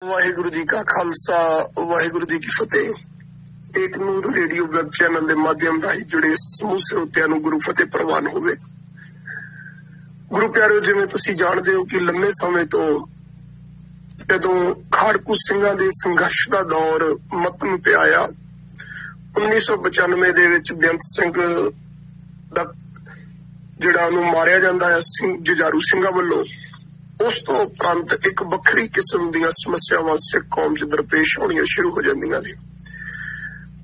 वाहिगुरु जी का खालसा वाहिगुरु जी की फतेह। एक नूर रेडियो वेब चैनल के माध्यम राही जुड़े समूह श्रोतिਆਂ ਨੂੰ गुरु फतेह प्रवान होवे। गुरु प्यारे, जिवें तुसीं जाणदे हो कि लंबे समय तो जदों खाड़कू ਸਿੰਘਾਂ ਦੇ संघर्ष का दौर मतम पे आया 1995 ਦੇ ਵਿੱਚ ਬੇਅੰਤ ਸਿੰਘ ਦਾ ਜਿਹੜਾ ਉਹਨੂੰ ਮਾਰਿਆ ਜਾਂਦਾ ਹੈ जुझारू ਸਿੰਘਾਂ ਵੱਲੋਂ, उस तो उपरंत एक वखरी किस्म दी समस्यावां सिख कौम च दरपेश होनियां शुरू हो जांदियां ने।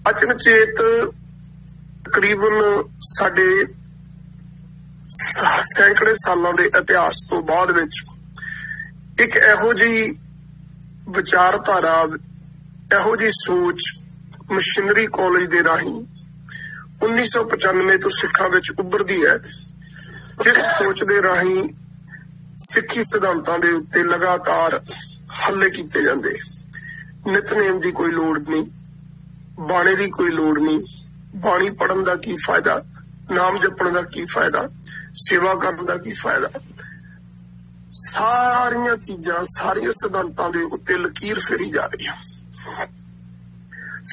अचनचेत तकरीबन साडे सैकड़े सालां दे इतिहास तो बाद विच एक इहो जी विचारधारा, इहो जी सोच मशीनरी कॉलेज दे राही 1995 तो सिखां विच उभरदी है, जिस सोच दे राही सिखी सिद्धांतां दे उत्ते लगातार हल्ले कीते जांदे। नितनेम दी कोई लोड़ नहीं, बाणे दी कोई लोड़ नहीं, बाणी पढ़न दा की फायदा, नाम जपण दा की फायदा, सेवा करन दा की फायदा। सारियां चीजां सारियां सिद्धांतां दे उत्ते लकीर फेरी जा रही है।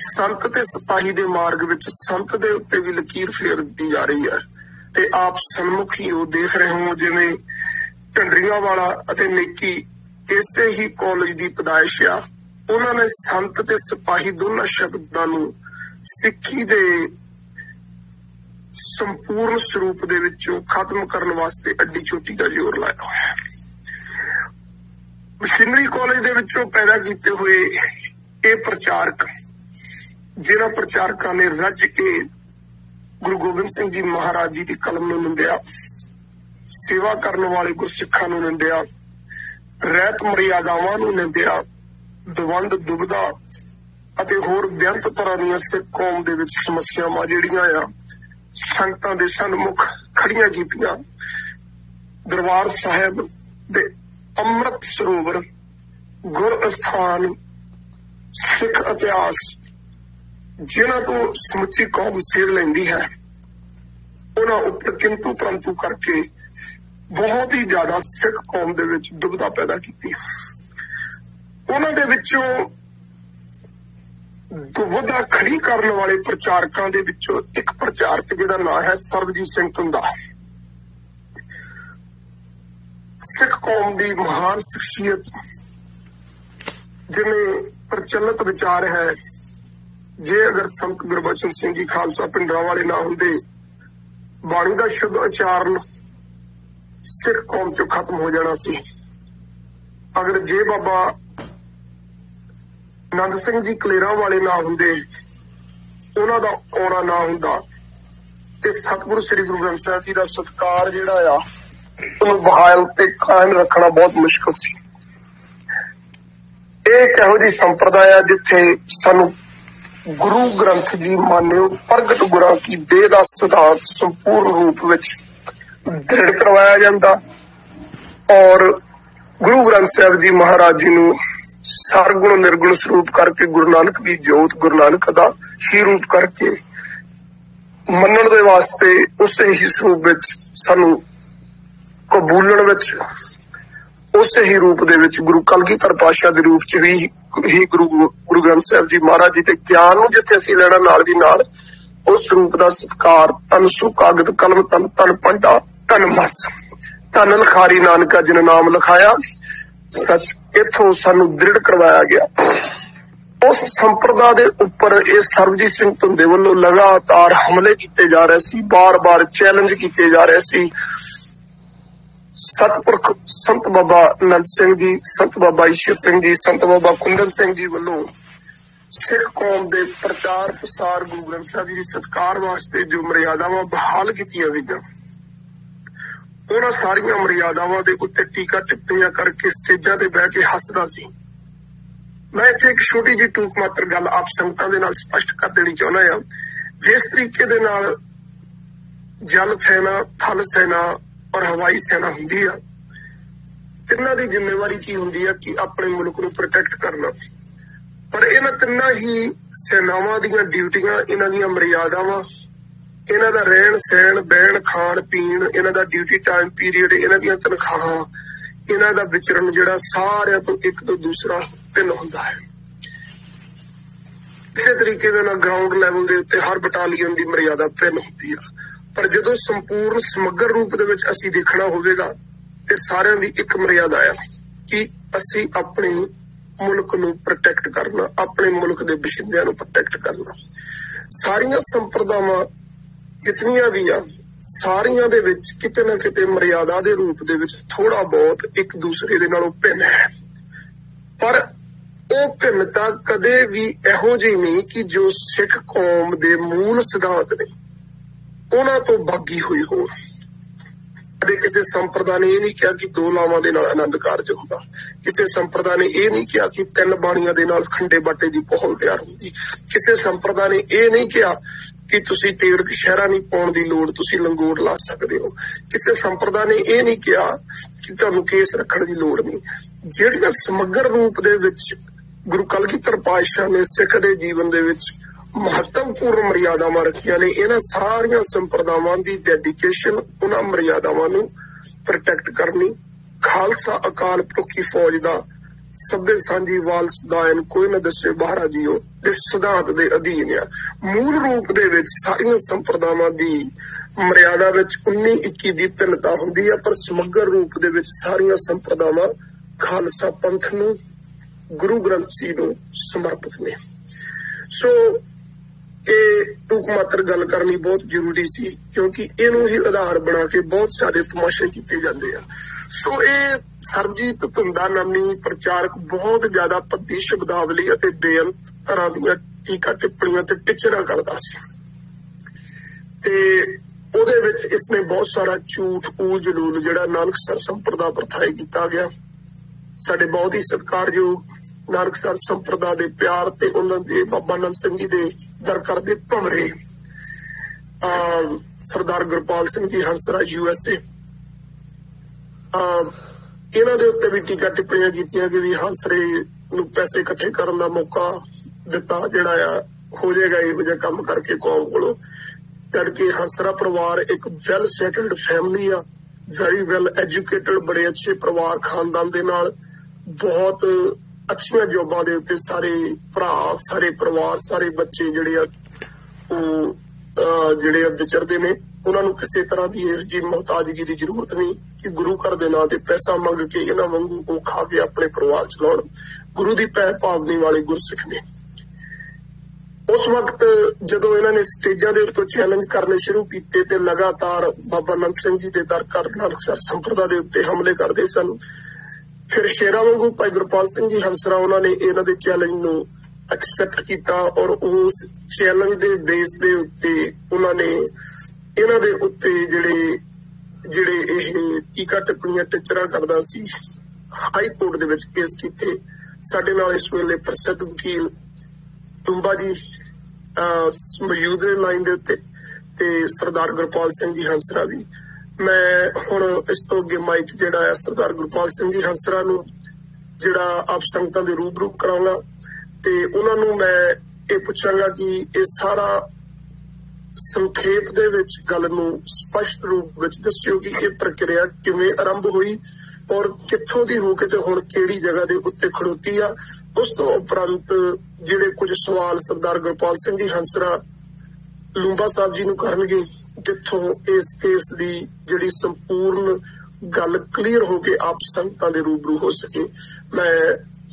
संत ते सिपाही दे मार्ग विच संत दे उत्ते भी लकीर फेर दी जा रही है। ते आप सन्मुख ही हो देख रहे हो जिवें ढंडरिया वाला अते नेकी इसे ही कॉलेज की पैदाइश आ। उन्होंने संत ते सिपाही दोनों शब्दों नूं सिक्खी दे संपूर्ण स्वरूप दे विचों खत्म करने वास्ते अड्डी चोटी का जोर लाया हुआ है। मशीनरी कॉलेज दे विचों पैदा किए हुए ये प्रचारक, जिन्हां प्रचारकों ने रज के गुरु गोबिंद सिंह जी महाराज जी की कलम नूं निंदिया, सेवा करने वाले गुरसिखां नूं निंदिया, रहत मर्यादावां नूं निंदिया, दवंद दुबदा अते होर बेअंत तरह दीयां सिख कौम दे विच समस्यावां जिहड़ियां आ संगतां दे सन्मुख खड़ियां कीतियां। दरबार साहिब दे अमृत सरोवर गुर अस्थान सिख इतिहास जिन्हां तो समुची कौम सेध लैंदी है, उन्हां उपर किंतु परंतु करके बहुत ही ज्यादा सिख कौम दे विच दुविधा पैदा की। उन्हां दे विचों दुविधा खड़ी करने वाले प्रचारकों दे विचों एक प्रचारक जिहदा नाम है सरबजीत सिंह धुंदा। सिख कौम की महान शख्सियत, जिन्हें प्रचलित विचार है जे अगर संत गुरबचन सिंह जी खालसा पिंडरांवाले ना हुंदे, बाणी का शुद्ध उचारण सिख कौम चो खत्म हो जाना सी। अगर जे बाबा नंद सिंह जी कलेरा वाले ना हुंदे, उन्हां दा आउणा ना हुंदा, ते सतगुरु श्री गुरु ग्रंथ साहिब जी का सत्कार जिहड़ा आ उहनूं बहाल ते कायम रखना बहुत मुश्किल सी। एक इहो जी संप्रदाय है जिथे सानू गुरु ग्रंथ जी मान्यो प्रगट गुरां की देह दा सिद्धांत संपूर्ण रूप विच दृढ़ करवाया जाता और गुरु ग्रंथ साहिब जी महाराज जी नूं सरगुण निर्गुण स्वरूप करके गुरु नानक दी जोत, गुरु नानक दा ही रूप करके मनण दे वास्ते उसे ही स्वरूप विच सानू कबूलण विच उसे ही रूप दे विच गुरु कलगीधर पातशाह दे रूप च ही गुरु ग्रंथ साहिब जी महाराज जी के ज्ञान नूं जिथे असीं लैणा नाल दी नाल उस रूप का सत्कार तन सु कागद कलम तन तन पंडा तन मस तन लखारी नानका जिन नाम लिखाया सच इथों सानू दृढ़ करवाया गया। उस संप्रदा दे उपर ये सरबजीत सिंह धुंदे वल्लों लगातार हमले किए जा रहे सी, बार बार चैलेंज किए जा रहे सी। सतपुरख संत बाबा नंद सिंह जी, संत बाबा ईश्वर सिंह जी, संत बाबा कुंदन सिंह जी वल्लों सिख कौम के प्रचार प्रसार गुरु ग्रंथ साहिब जी सत्कार वास्ते जो मर्यादावां बहाल कीतियां गईयां, उन्हां सारियां मर्यादावां दे उत्ते टीका टिप्पणियां करके स्टेजां ते बह के हसदा सी। मैं इत्थे एक छोटी जी टूक मात्र गल आप संगतां दे नाल स्पष्ट कर देनी चाहुंदा हां। जिस तरीके दे नाल जल सेना, थल सेना और हवाई सेना हुंदी है, तिन्हां दी जिम्मेवारी की हुंदी है कि अपने मुल्क नूं प्रोटेक्ट करना, पर इन्हां तिन्हां ही सेनावां दीयां ड्यूटियां, इन्हां दीयां मर्यादावां, इन्हां दा रहन सहन, बैण खाण पीण, इन्हां दा ड्यूटी टाइम पीरियड, इन्हां दीयां तनखाहां, इन्हां दा विचरण जिहड़ा सारियां तो एक तो दूसरा भिन्न हुंदा है। इसे तरीके दे नाल ग्राउंड लैवल दे उत्ते हर बटालियन की मर्यादा भिन्न हुंदी है, पर जदों संपूर्ण समग्र रूप दे विच असीं देखना होवेगा ते सारिਆਂ ਦੀ एक मर्यादा है कि असीं अपने मुल्क नूं प्रोटैक्ट करना, अपने मुल्क दे बशिंदिਆਂ नूं प्रोटैक्ट करना। सारियां संप्रदावां जितनियां भी आ सारियां दे विच किते ना किते मर्यादा दे रूप दे विच थोड़ा बहुत एक दूसरे दे नालों भिन्न है, पर ਉਹ भिन्नता कदे भी ਇਹੋ ਜਿਹੀ नहीं कि जो सिख कौम दे मूल सिद्धांत ने उन्हां तो बागी हुई हो। कदे किसी संप्रदा ने यह नहीं कहा कि 2 लावां दे नाल आनंद कारज हुंदा, किसी संप्रदा ने यह नहीं कहा कि 3 बाणियां दे नाल खंडे बाटे दी पहल तैयार हुंदी, किसी संप्रदा ने यह नहीं कहा कि तुसीं तेड़ शहरा नहीं पाउण दी लोड़, तुसीं लंगोट ला सकदे हो, किसी संप्रदा ने यह नहीं कहा कि तुहानूं केस रखण दी लोड़ नहीं। जिहड़ियां समग्र रूप दे विच गुरु कलगीधर पातशाह ने सिख दे जीवन दे विच महत्वपूर्ण मर्यादावां रखियां ने, इन्हां सारियां संप्रदावां दी डेडिकेशन उन्हां मर्यादावां नूं प्रोटैक्ट करनी खालसा अकाल पुरखी फौज दा सभ्य सांझी वालस दायन कोई ना दसे बहारा जीओ दे सिद्धांत दे अधीन आ। मूल रूप दे विच सारियां संप्रदावां दी मर्यादा विच 19-21 दी भिन्नता हुंदी है, पर समग्र रूप दे विच सारियां संप्रदावां खालसा पंथ नूं गुरु ग्रंथ जी नूं समर्पित ने। सो टूक मात्र गल करनी बहुत जरूरी सी, क्योंकि इनू ही आधार बना के बहुत सारे तमाशे किए जाते हैं। सो ये सरबजीत धुंदा नामी प्रचारक बहुत ज्यादा भद्दी शब्दावली और बेअंत तरह दी टीका टिप्पणियां ते टिचरा करता सी, ते ਉਹਦੇ ਵਿੱਚ इसने बहुत सारा झूठ ऊल जलूल जिहड़ा नानकसर संप्रदा प्रथाए किया गया। साडे बहुत ही सत्कारयोग नानकसर संप्रदा दे प्यार ते उन्हां दे बाबा नंद सिंह जी दे दर करदे भंवरे सरदार गुरपाल सिंह जी हंसरा USA इन्हां दे उत्ते भी टीका टिप्पणियां कीतियां कि भी हंसरे नूं पैसे इकट्ठे करन दा मौका दिता, जिहड़ा आ हो जाएगा इहो जिहा काम करके कौम कोलों। जबकि हंसरा परिवार एक वैल सैटल्ड फैमिली आ, वेरी वैल एजुकेटेड, बड़े अच्छे परिवार खानदान दे नाल बहुत अच्छियां जॉबां दे उत्ते सारे भरा सारे परिवार सारे बच्चे जिहड़े आ विचरदे ने। उन्हां नूं किसी तरह की इहो जी मोहताजगी की जरूरत नहीं कि गुरु घर दे नां ते पैसा मंग के इन्हां वांगू वो खा के अपने परिवार चलाउण। गुरु दी पै भावनी वाले गुरसिख ने। उस वक्त जदों इन्हां ने स्टेजां दे उत्ते चैलेंज करने शुरू कीते ते लगातार बाबा नंद सिंह जी दे दर कर नानकसर संप्रदा दे उत्ते हमले करदे सन, फिर शेरा वांगू भाई गुरपाल सिंह जी हंसरा उन्होंने इन्हां दे चैलेंज नूं एक्सेप्ट किया और उस चैलेंज दे बेस दे उत्ते उन्होंने इन्हां दे उत्ते जिहड़े इह टीका टिप्पणियां टिचरा करदा सी high court they which case कीते। साडे नाल इस वेले प्रसिद्ध वकील टुंबा जी मौजूद ने लाइन दे उत्ते ते सरदार गुरपाल सिंह जी हंसरा भी। मैं हुण इस तो अगे माइक जिहड़ा है सरदार गुरपाल सिंह जी हंसरा नूं जिहड़ा आप संगतां दे रूबरू कराऊंगा ते उन्हां नूं मैं ये पुछांगा कि ये सारा संखेप दे विच गल नूं स्पष्ट रूप विच दस्सिओ कि ये प्रक्रिया किवें आरंभ हुई और कित्थों दी हो के ते हुण किहड़ी जगह दे उत्ते खड़ोती आ। उस तो उपरंत जिहड़े कुछ सवाल सरदार गुरपाल सिंह जी हंसरा लूंबा साहब जी नूं करनगे, जिथों इस केस की जिहड़ी संपूर्ण गल क्लीयर हो के आप संगतां दे रूबरू हो सके। मैं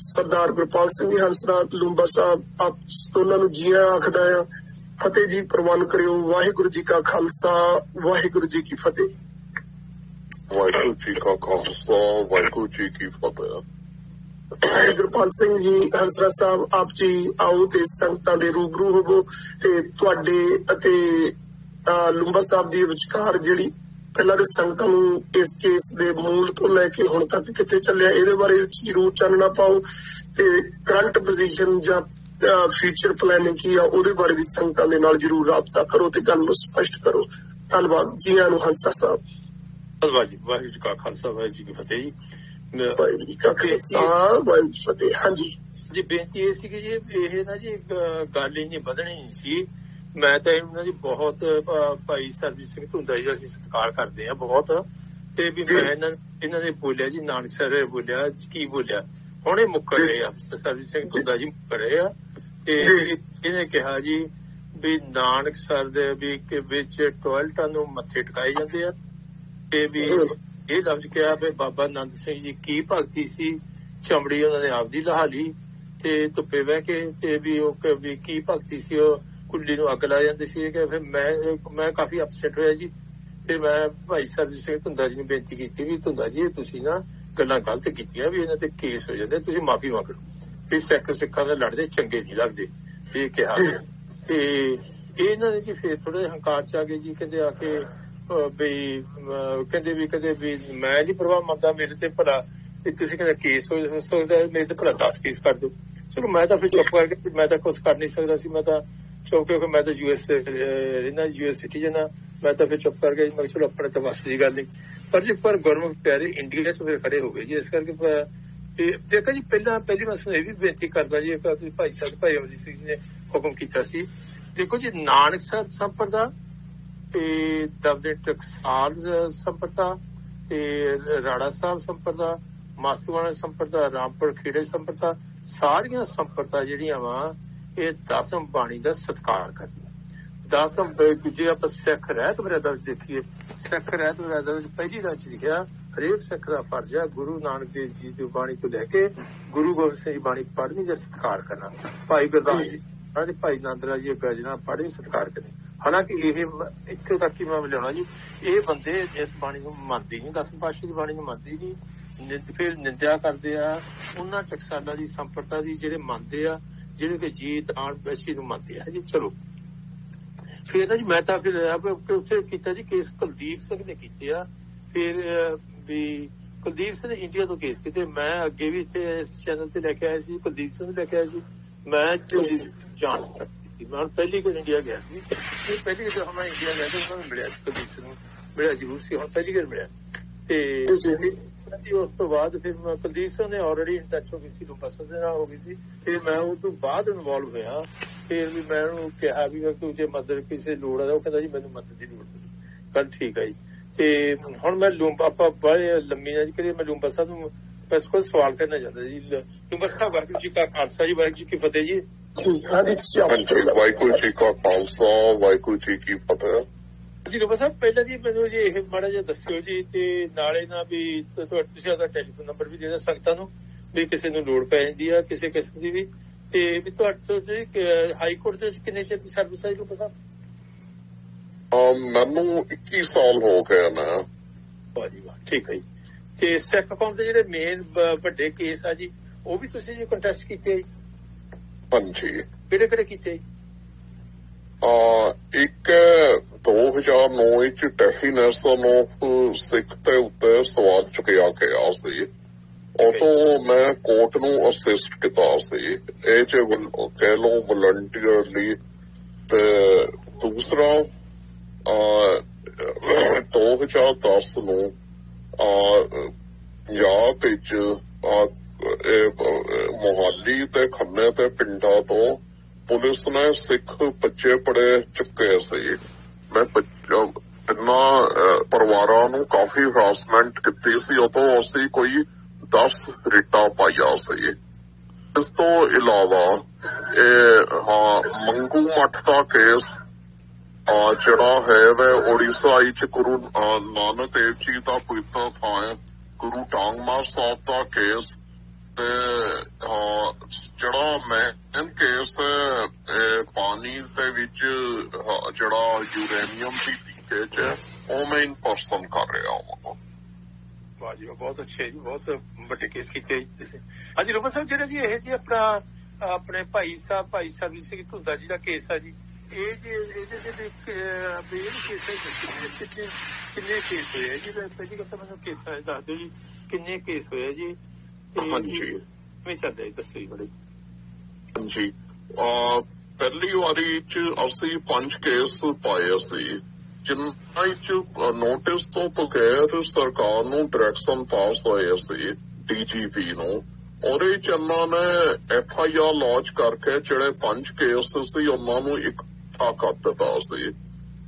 सरदार गुरपाल सिंह जी हंसरा लूंबा साहब आप दोनों नूं जी आखदा आ। फतेह जी प्रवान करियो। वाहिगुरू जी का खालसा वाहिगुरू जी की फतेह। वाहिगुरू जी का खालसा वाहिगुरू जी की फतेह। गुरपाल सिंह जी हंसरा साहब आप जी आओ ते संगतां दे रूबरू होवो ते तुहाडे अते लूंबा साहब दी विचकार जिहड़ी पहला ते संगतां नूं इस केस दे मूल तो लैके हुण तक कित्थे चलिआ इहदे बारे जरूर चानना पाओ ते करंट पोजीशन जां फ्यूचर प्लानिंग की आ उहदे बारे भी संगतां दे नाल जरूर राबता करो ते गल नूं स्पष्ट करो। धन्नवाद जी आनू हंसरा साहब। धन्नवाद जी। वाहिगुरू जी का खालसा वाहिगुरू जी की फतेह जी। वाहिगुरू जी का खालसा वाहिगुरू जी फतेह। हाँ जी जी बेनती ये सी कि ये ना जी गल इंज वधनी सी। मैं तो इन्हां दी बहुत भाई सरबजीत सिंह धुंदा जी असीं सत्कार करदे आ बहुत ते भी मैं इन्हां ने बोलिया जी नानकसर बोलिया की बोलिया ਹੁਣੇ ਮੁੱਕਰ ਰਹੇ ਆ, ਸਰਬਜੀਤ ਸਿੰਘ ਧੁੰਦਾ ਜੀ ਮੁੱਕਰ ਰਹੇ ਆ। ਤੇ ਇਹਨੇ ਕਿਹਾ ਜੀ ਵੀ ਨਾਨਕਸਰ ਦੇ ਵਿੱਚ ਟੋਇਲਟਾਂ ਨੂੰ ਮੱਥੇ ਟਿਕਾਏ ਜਾਂਦੇ ਆ, ਤੇ ਵੀ ਇਹ ਲਫ਼ਜ਼ ਕਿਹਾ ਵੀ ਬਾਬਾ ਨੰਦ ਸਿੰਘ ਜੀ ਕੀ ਭਗਤੀ ਸੀ, ਚਮੜੀ ਉਹਨਾਂ ਨੇ ਆਪਦੀ ਲਹਾ ਲਈ ਤੇ ਧੁੱਪੇ ਬਹਿ ਕੇ, ਤੇ ਵੀ ਉਹ ਵੀ ਕੀ ਭਗਤੀ ਸੀ, ਉਹ ਕੁੱਲੀ ਨੂੰ ਅੱਗ ਲਾ ਜਾਂਦੇ ਸੀ। ਕਿ ਫਿਰ ਮੈਂ ਕਾਫੀ ਅਪਸੈਟ ਹੋਇਆ ਜੀ। ਤੇ ਮੈਂ ਭਾਈ ਸਰਬਜੀਤ ਸਿੰਘ ਧੁੰਦਾ ਜੀ ਨੂੰ ਬੇਨਤੀ ਕੀਤੀ ਵੀ ਧੁੰਦਾ ਜੀ ਤੁਸੀਂ ਨਾ ਗੱਲਾਂ ਗਲਤ ਕੀਤੀਆਂ, ਵੀ ਇਹਨਾਂ ਤੇ ਕੇਸ ਹੋ ਜਾਂਦੇ, ਤੁਸੀਂ ਮਾਫੀ ਮੰਗ ਲਓ, ਵੀ ਸਿੱਖਾਂ ਨਾਲ ਲੜਦੇ ਚੰਗੇ ਨਹੀਂ ਲੱਗਦੇ, ਇਹ ਕਿਹਾ। ਤੇ ਇਹਨਾਂ ਨੇ ਜੀ ਫੇਰ ਥੋੜੇ ਹੰਕਾਰ ਚ ਆ ਗਏ ਜੀ, ਕਹਿੰਦੇ ਆ ਕੇ ਵੀ ਕਹਿੰਦੇ ਵੀ ਮੈਂ ਨੀ ਪ੍ਰਭਾਵ ਮੰਨਦਾ, ਮੇਰੇ ਤੇ ਭਲਾ ਤੁਸੀਂ ਕਹਿੰਦੇ ਕੇਸ ਹੋ ਸਕਦਾ, ਮੇਰੇ ਤੇ ਭਲਾ 10 ਕੇਸ ਕਰ ਦਿਓ। ਚਲੋ ਮੈਂ ਤਾਂ ਫਿਰ ਚੁੱਪ ਕਰਕੇ, ਮੈਂ ਤਾਂ ਕੁਛ ਕਰ ਨਹੀਂ ਸਕਦਾ ਸੀ, ਮੈਂ ਤਾਂ ਚੁੱਪ, ਕਿਉਂਕਿ ਮੈਂ ਤਾਂ ਯੂਐਸ ਰਹਿਣਾ, ਯੂਐਸ ਸਿਟੀਜ਼ਨ ਆ, ਮੈਂ ਤਾਂ ਫਿਰ ਚੁੱਪ ਕਰ ਗਿਆ ਜੀ। ਮੈਂ ਚਲੋ ਆਪਣੇ ਤਾਂ ਬਸ ਦੀ ਗੱਲ ਨਹੀਂ, ਪਰ ਗੁਰਮੁਖ ਪਿਆਰੇ ਇੰਡੀਆ ਚ ਫਿਰ ਖੜੇ ਹੋ ਗਏ ਜੀ। ਇਸ ਕਰਕੇ ਦੇਖੋ ਜੀ, ਪਹਿਲੀ ਮੈਂ ਇਹ ਵੀ ਬੇਨਤੀ ਕਰਦਾ ਜੀ, ਭਾਈ ਸਾਹਿਬ ਭਾਈ ਅਮਰਜੀਤ ਸਿੰਘ ਜੀ ਨੇ ਹੁਕਮ ਕੀਤਾ ਸੀ, ਦੇਖੋ ਜੀ ਨਾਨਕਸਰ ਸੰਪਰਦਾ ਤੇ ਦਬਦੇ ਟਕਸਾਲ ਸੰਪਰਦਾ ਤੇ ਰਾੜਾ ਸਾਹਿਬ ਸੰਪਰਦਾ, ਮਾਸੂਆਣਾ ਸੰਪਰਦਾ, ਰਾਮਪੁਰ ਖੇੜੇ ਸੰਪਰਦਾ, ਸਾਰੀਆਂ ਸੰਪਰਦਾ ਜਿਹੜੀਆਂ ਵਾ ਇਹ ਦਸਮ ਬਾਣੀ ਦਾ ਸਤਿਕਾਰ ਕਰਦੀਆਂ। ਦਸਮ ਜੇ ਆਪਾਂ ਸਿੱਖ ਰਹਿਤ ਮਰਿਆਦਾ ਵਿੱਚ ਦੇਖੀਏ, ਸਿੱਖ ਰਹਿਤ ਮਰਿਆਦਾ ਵਿੱਚ ਪਹਿਲੀ ਰਾਜ ਲਿਖਿਆ ਹਰੇਕ ਸਿੱਖ ਦਾ ਫਰਜ਼ ਹੈ ਗੁਰੂ ਨਾਨਕ ਦੇਵ ਜੀ ਦੀ ਬਾਣੀ ਤੋਂ ਲੈ ਕੇ ਗੁਰੂ ਗੋਬਿੰਦ ਸਿੰਘ ਜੀ ਬਾਣੀ ਪੜ੍ਹਨੀ ਜਾਂ ਸਤਿਕਾਰ ਕਰਨਾ। ਭਾਈ ਗੁਰਦਾਸ ਜੀ ਭਾਈ ਨੰਦ ਰਾਜ ਜੀ ਗਜਨਾ ਪੜ੍ਹਨੀ ਸਤਿਕਾਰ ਕਰਨੀ। ਹਾਲਾਂਕਿ ਇਹ ਇੱਥੇ ਤੱਕ ਹੀ ਮੈਂ ਲਿਆਉਣਾ ਜੀ, ਇਹ ਬੰਦੇ ਇਸ ਬਾਣੀ ਨੂੰ ਮੰਨਦੇ ਨਹੀਂ, ਦਸਮ ਪਾਤਸ਼ਾਹ ਦੀ ਬਾਣੀ ਨੂੰ ਮੰਨਦੇ ਨਹੀਂ, ਫਿਰ ਨਿੰਦਿਆ ਕਰਦੇ ਆ ਉਹਨਾਂ ਟਕਸਾਲਾਂ ਦੀ ਸੰਪਰਦਾ ਦੀ, ਜਿਹੜੇ ਮੰਨਦੇ ਆ, ਜਿਹੜੇ ਕਿ ਜੀਤ ਆਣ ਬੈਸ਼ੀ ਨੂੰ ਮੰਨਦੇ ਆ ਜੀ। ਚਲੋ ਫਿਰ ਨਾ ਜੀ ਮੈਂ ਤਾਂ ਫਿਰ ਉੱਥੇ ਕੀਤਾ ਜੀ ਕੇਸ ਕੁਲਦੀਪ ਸਿੰਘ ਨੇ ਕੀਤੇ ਆ। ਫਿਰ ਵੀ ਕੁਲਦੀਪ ਸਿੰਘ ਨੇ ਇੰਡੀਆ ਤੋਂ ਕੇਸ ਕੀਤੇ, ਮੈਂ ਅੱਗੇ ਵੀ ਇੱਥੇ ਇਸ ਚੈਨਲ ਤੇ ਲੈ ਕੇ ਆਇਆ ਸੀ, ਕੁਲਦੀਪ ਸਿੰਘ ਲੈ ਕੇ ਆਇਆ ਸੀ। ਮੈਂ ਜਾਣ ਕੀਤੀ, ਮੈਂ ਹੁਣ ਪਹਿਲੀ ਵਾਰ ਇੰਡੀਆ ਗਿਆ ਸੀ, ਪਹਿਲੀ ਵਾਰ ਮੈਂ ਇੰਡੀਆ ਗਿਆ ਤੇ ਉਹਨਾਂ ਨੂੰ ਮਿਲਿਆ ਸੀ, ਕੁਲਦੀਪ ਸਿੰਘ ਨੂੰ ਮਿਲਿਆ ਜ਼ਰੂਰ ਸੀ, ਹੁਣ ਪਹਿਲੀ ਵਾਰ ਮਿਲਿਆ। ਤੇ ਉਸ ਤੋਂ ਬਾਅਦ ਫਿਰ ਕੁਲਦੀਪ ਸਿੰਘ ਨੇ ਆਲਰੇਡੀ ਇਨ ਟੱਚ ਹੋ ਗਈ ਸੀ, ਰੂਪਸਰ ਦੇ ਨਾਲ ਹੋ ਗਈ ਸੀ। ਫਿਰ ਮੈਂ ਉਹ ਤੋਂ ਬਾਅਦ ਇਨਵੋਲਵ ਹੋਇਆ। ਫਿਰ ਵੀ ਮੈਂ ਉਹਨੂੰ ਕਿਹਾ ਵੀ ਤੂੰ ਜੇ ਮਦਦ ਕਿਸੇ ਲੋੜ ਆ, ਉਹ ਕਹਿੰਦਾ ਜੀ ਮੈਨੂੰ ਮਦਦ ਦੀ ਲੋੜ ਨਹੀਂ। ਗੱਲ ਠੀਕ ਆ ਜੀ। ਤੇ ਹੁਣ ਮੈਂ ਆਪਾਂ ਬੜੇ ਲੰਮੀ ਨਾ ਜੀ ਕਰੀਏ, ਮੈਂ ਲੂੰਬਾ ਸਾਹਿਬ ਨੂੰ ਬਸ ਕੋਈ ਸਵਾਲ ਕਰਨਾ ਚਾਹੁੰਦਾ ਜੀ। ਲੂੰਬਾ ਸਾਹਿਬ ਵਾਹਿਗੁਰੂ ਜੀ ਕਾ ਖਾਲਸਾ ਜੀ, ਵਾਹਿਗੁਰੂ ਜੀ ਕੀ ਫਤਿਹ ਜੀ। ਵਾਹਿਗੁਰੂ ਜੀ ਕਾ ਖਾਲਸਾ, ਵਾਹਿਗੁਰੂ ਜੀ ਕੀ ਫਤਿਹ। ਜੀ ਲੂੰਬਾ ਸਾਹਿਬ ਪਹਿਲਾਂ ਜੀ ਮੈਨੂੰ ਜੀ ਇਹ ਮਾੜਾ ਜਿਹਾ ਦੱਸਿਓ ਜੀ, ਤੇ ਨਾਲੇ ਨਾ ਵੀ ਤੁਸੀਂ ਉਹਦਾ ਟੈਲੀਫੋਨ ਨੰਬਰ ਵੀ ਦੇ ਦਿਓ ਸੰਗਤਾਂ ਨੂੰ, ਵੀ ਕਿਸੇ ਨੂੰ ਲੋੜ ਪੈ ਜਾਂਦੀ ਆ ਕਿਸੇ ਕਿਸਮ ਦੀ ਵੀ। ਤੇ ਵੀ ਤੁਹਾਡੇ ਹਾਈ ਕੋਰਟ ਦੇ ਵਿੱਚ ਕਿੰਨੇ ਚਿਰ ਦੀ ਸਰਵਿਸ ਹੈ ਲੂੰਬਾ ਸਾਹਿਬ? ਮੈਨੂੰ 21 ਸਾਲ ਹੋ ਗਏ ਨਾ। ਵਾਹ ਜੀ ਵਾਹ, ਠੀਕ ਹੈ ਜੀ। ਤੇ ਸਿੱਖ ਕੌਮ ਦੇ ਜਿਹੜੇ ਮੇਨ ਵੱਡੇ ਕੇਸ ਆ ਜੀ, ਉਹ ਵੀ ਤੁਸੀਂ ਜੀ ਕੰਟੈਸਟ ਕੀਤੇ ਜੀ? ਹਾਂਜੀ। ਕਿਹੜੇ ਕੀਤੇ ਜੀ? ਇੱਕ 2009 ਵਿੱਚ ਡੈਫੀਨੇਸ਼ਨ ਆਫ ਸਿੱਖ ਦੇ ਉੱਤੇ ਸਵਾਲ ਚੁੱਕਿਆ ਗਿਆ ਸੀ, ਉਹ ਤੋਂ ਮੈਂ ਕੋਰਟ ਨੂੰ ਅਸਿਸਟ ਕੀਤਾ ਸੀ, ਇਹ ਚ ਕਹਿ ਲਓ ਵਲੰਟੀਅਰਲੀ। ਤੇ ਦੂਸਰਾ 2010 ਨੂੰ ਪੰਜਾਬ ਵਿੱਚ ਮੋਹਾਲੀ ਤੇ ਖੰਨੇ ਤੇ ਪਿੰਡਾਂ ਤੋਂ ਪੁਲਿਸ ਨੇ ਸਿੱਖ ਬੱਚੇ ਪੜੇ ਚੁੱਕੇ ਸੀ। ਮੈਂ ਇਹਨਾਂ ਪਰਿਵਾਰਾਂ ਨੂੰ ਕਾਫੀ ਹਰਾਸਮੈਂਟ ਕੀਤੀ ਸੀ, ਉਹ ਤੋਂ ਅਸੀਂ ਕੋਈ 10 ਰਿਟਾਂ ਪਾਈਆਂ ਸੀ। ਇਸ ਤੋਂ ਇਲਾਵਾ ਮੰਗੂ ਮੱਠ ਦਾ ਕੇਸ ਜਿਹੜਾ ਹੈ ਵੈ ਉੜੀਸਾ ਵਿੱਚ ਗੁਰੂ ਨਾਨਕ ਦੇਵ ਜੀ ਦਾ ਪਵਿੱਤਰ ਥਾਂ ਗੁਰੂ ਟਾਂਗਮਾਰ ਸਾਹਿਬ ਦਾ ਕੇਸ, ਤੇ ਜਿਹੜਾ ਮੇਨ ਕੇਸ ਪਾਣੀ ਦੇ ਵਿੱਚ ਜਿਹੜਾ ਯੂਰੇਨੀਅਮ ਦੀ ਲੀਕੇਜ ਹੈ, ਉਹ ਮੈਂ ਇਨ ਪਰਸਨ ਕਰ ਰਿਹਾ ਹਾਂ। ਵਾਹ ਜੀ ਬਹੁਤ ਅੱਛੇ ਜੀ, ਬਹੁਤ ਵੱਡੇ ਕੇਸ ਕੀਤੇ ਤੁਸੀਂ। ਹਾਂਜੀ ਰੂਪਾ ਸਾਹਿਬ, ਜਿਹੜਾ ਜੀ ਇਹ ਜੀ ਆਪਣੇ ਭਾਈ ਸਾਹਿਬ ਸਿੰਘ ਧੁੰਦਾ ਜੀ ਦਾ ਕੇਸ ਆ ਜੀ, ਇਹ ਜੀ ਇਹਦੇ ਕਿੰਨੇ ਕੇਸ ਹੋਏ ਆ ਜੀ? ਪਹਿਲੀ ਗੱਲ ਤਾਂ ਮੈਨੂੰ ਕੇਸਾਂ ਦੱਸ ਦਿਓ ਜੀ, ਕਿੰਨੇ ਕੇਸ ਹੋਏ ਆ ਜੀ? ਹਾਂਜੀ ਕਿਵੇਂ ਚੱਲਦਾ ਜੀ, ਦੱਸੋ ਜੀ ਬੜੇ। ਹਾਂਜੀ, ਪਹਿਲੀ ਵਾਰੀ ਚ ਅਸੀਂ 5 ਕੇਸ ਪਾਏ ਸੀ, ਜਿਨ੍ਹਾਂ ਵਿੱਚ ਨੋਟਿਸ ਤੋਂ ਬਗੈਰ ਸਰਕਾਰ ਨੂੰ ਡਾਇਰੈਕਸ਼ਨ ਪਾਸ ਹੋਏ ਸੀ DGP ਨੂੰ। ਉਹਦੇ ਚ ਇਹਨਾਂ ਨੇ FIR ਲੌਂਚ ਕਰਕੇ ਜਿਹੜੇ 5 ਕੇਸ ਸੀ ਉਹਨਾਂ ਨੂੰ ਇਕੱਠਾ ਕਰ ਦਿੱਤਾ ਸੀ।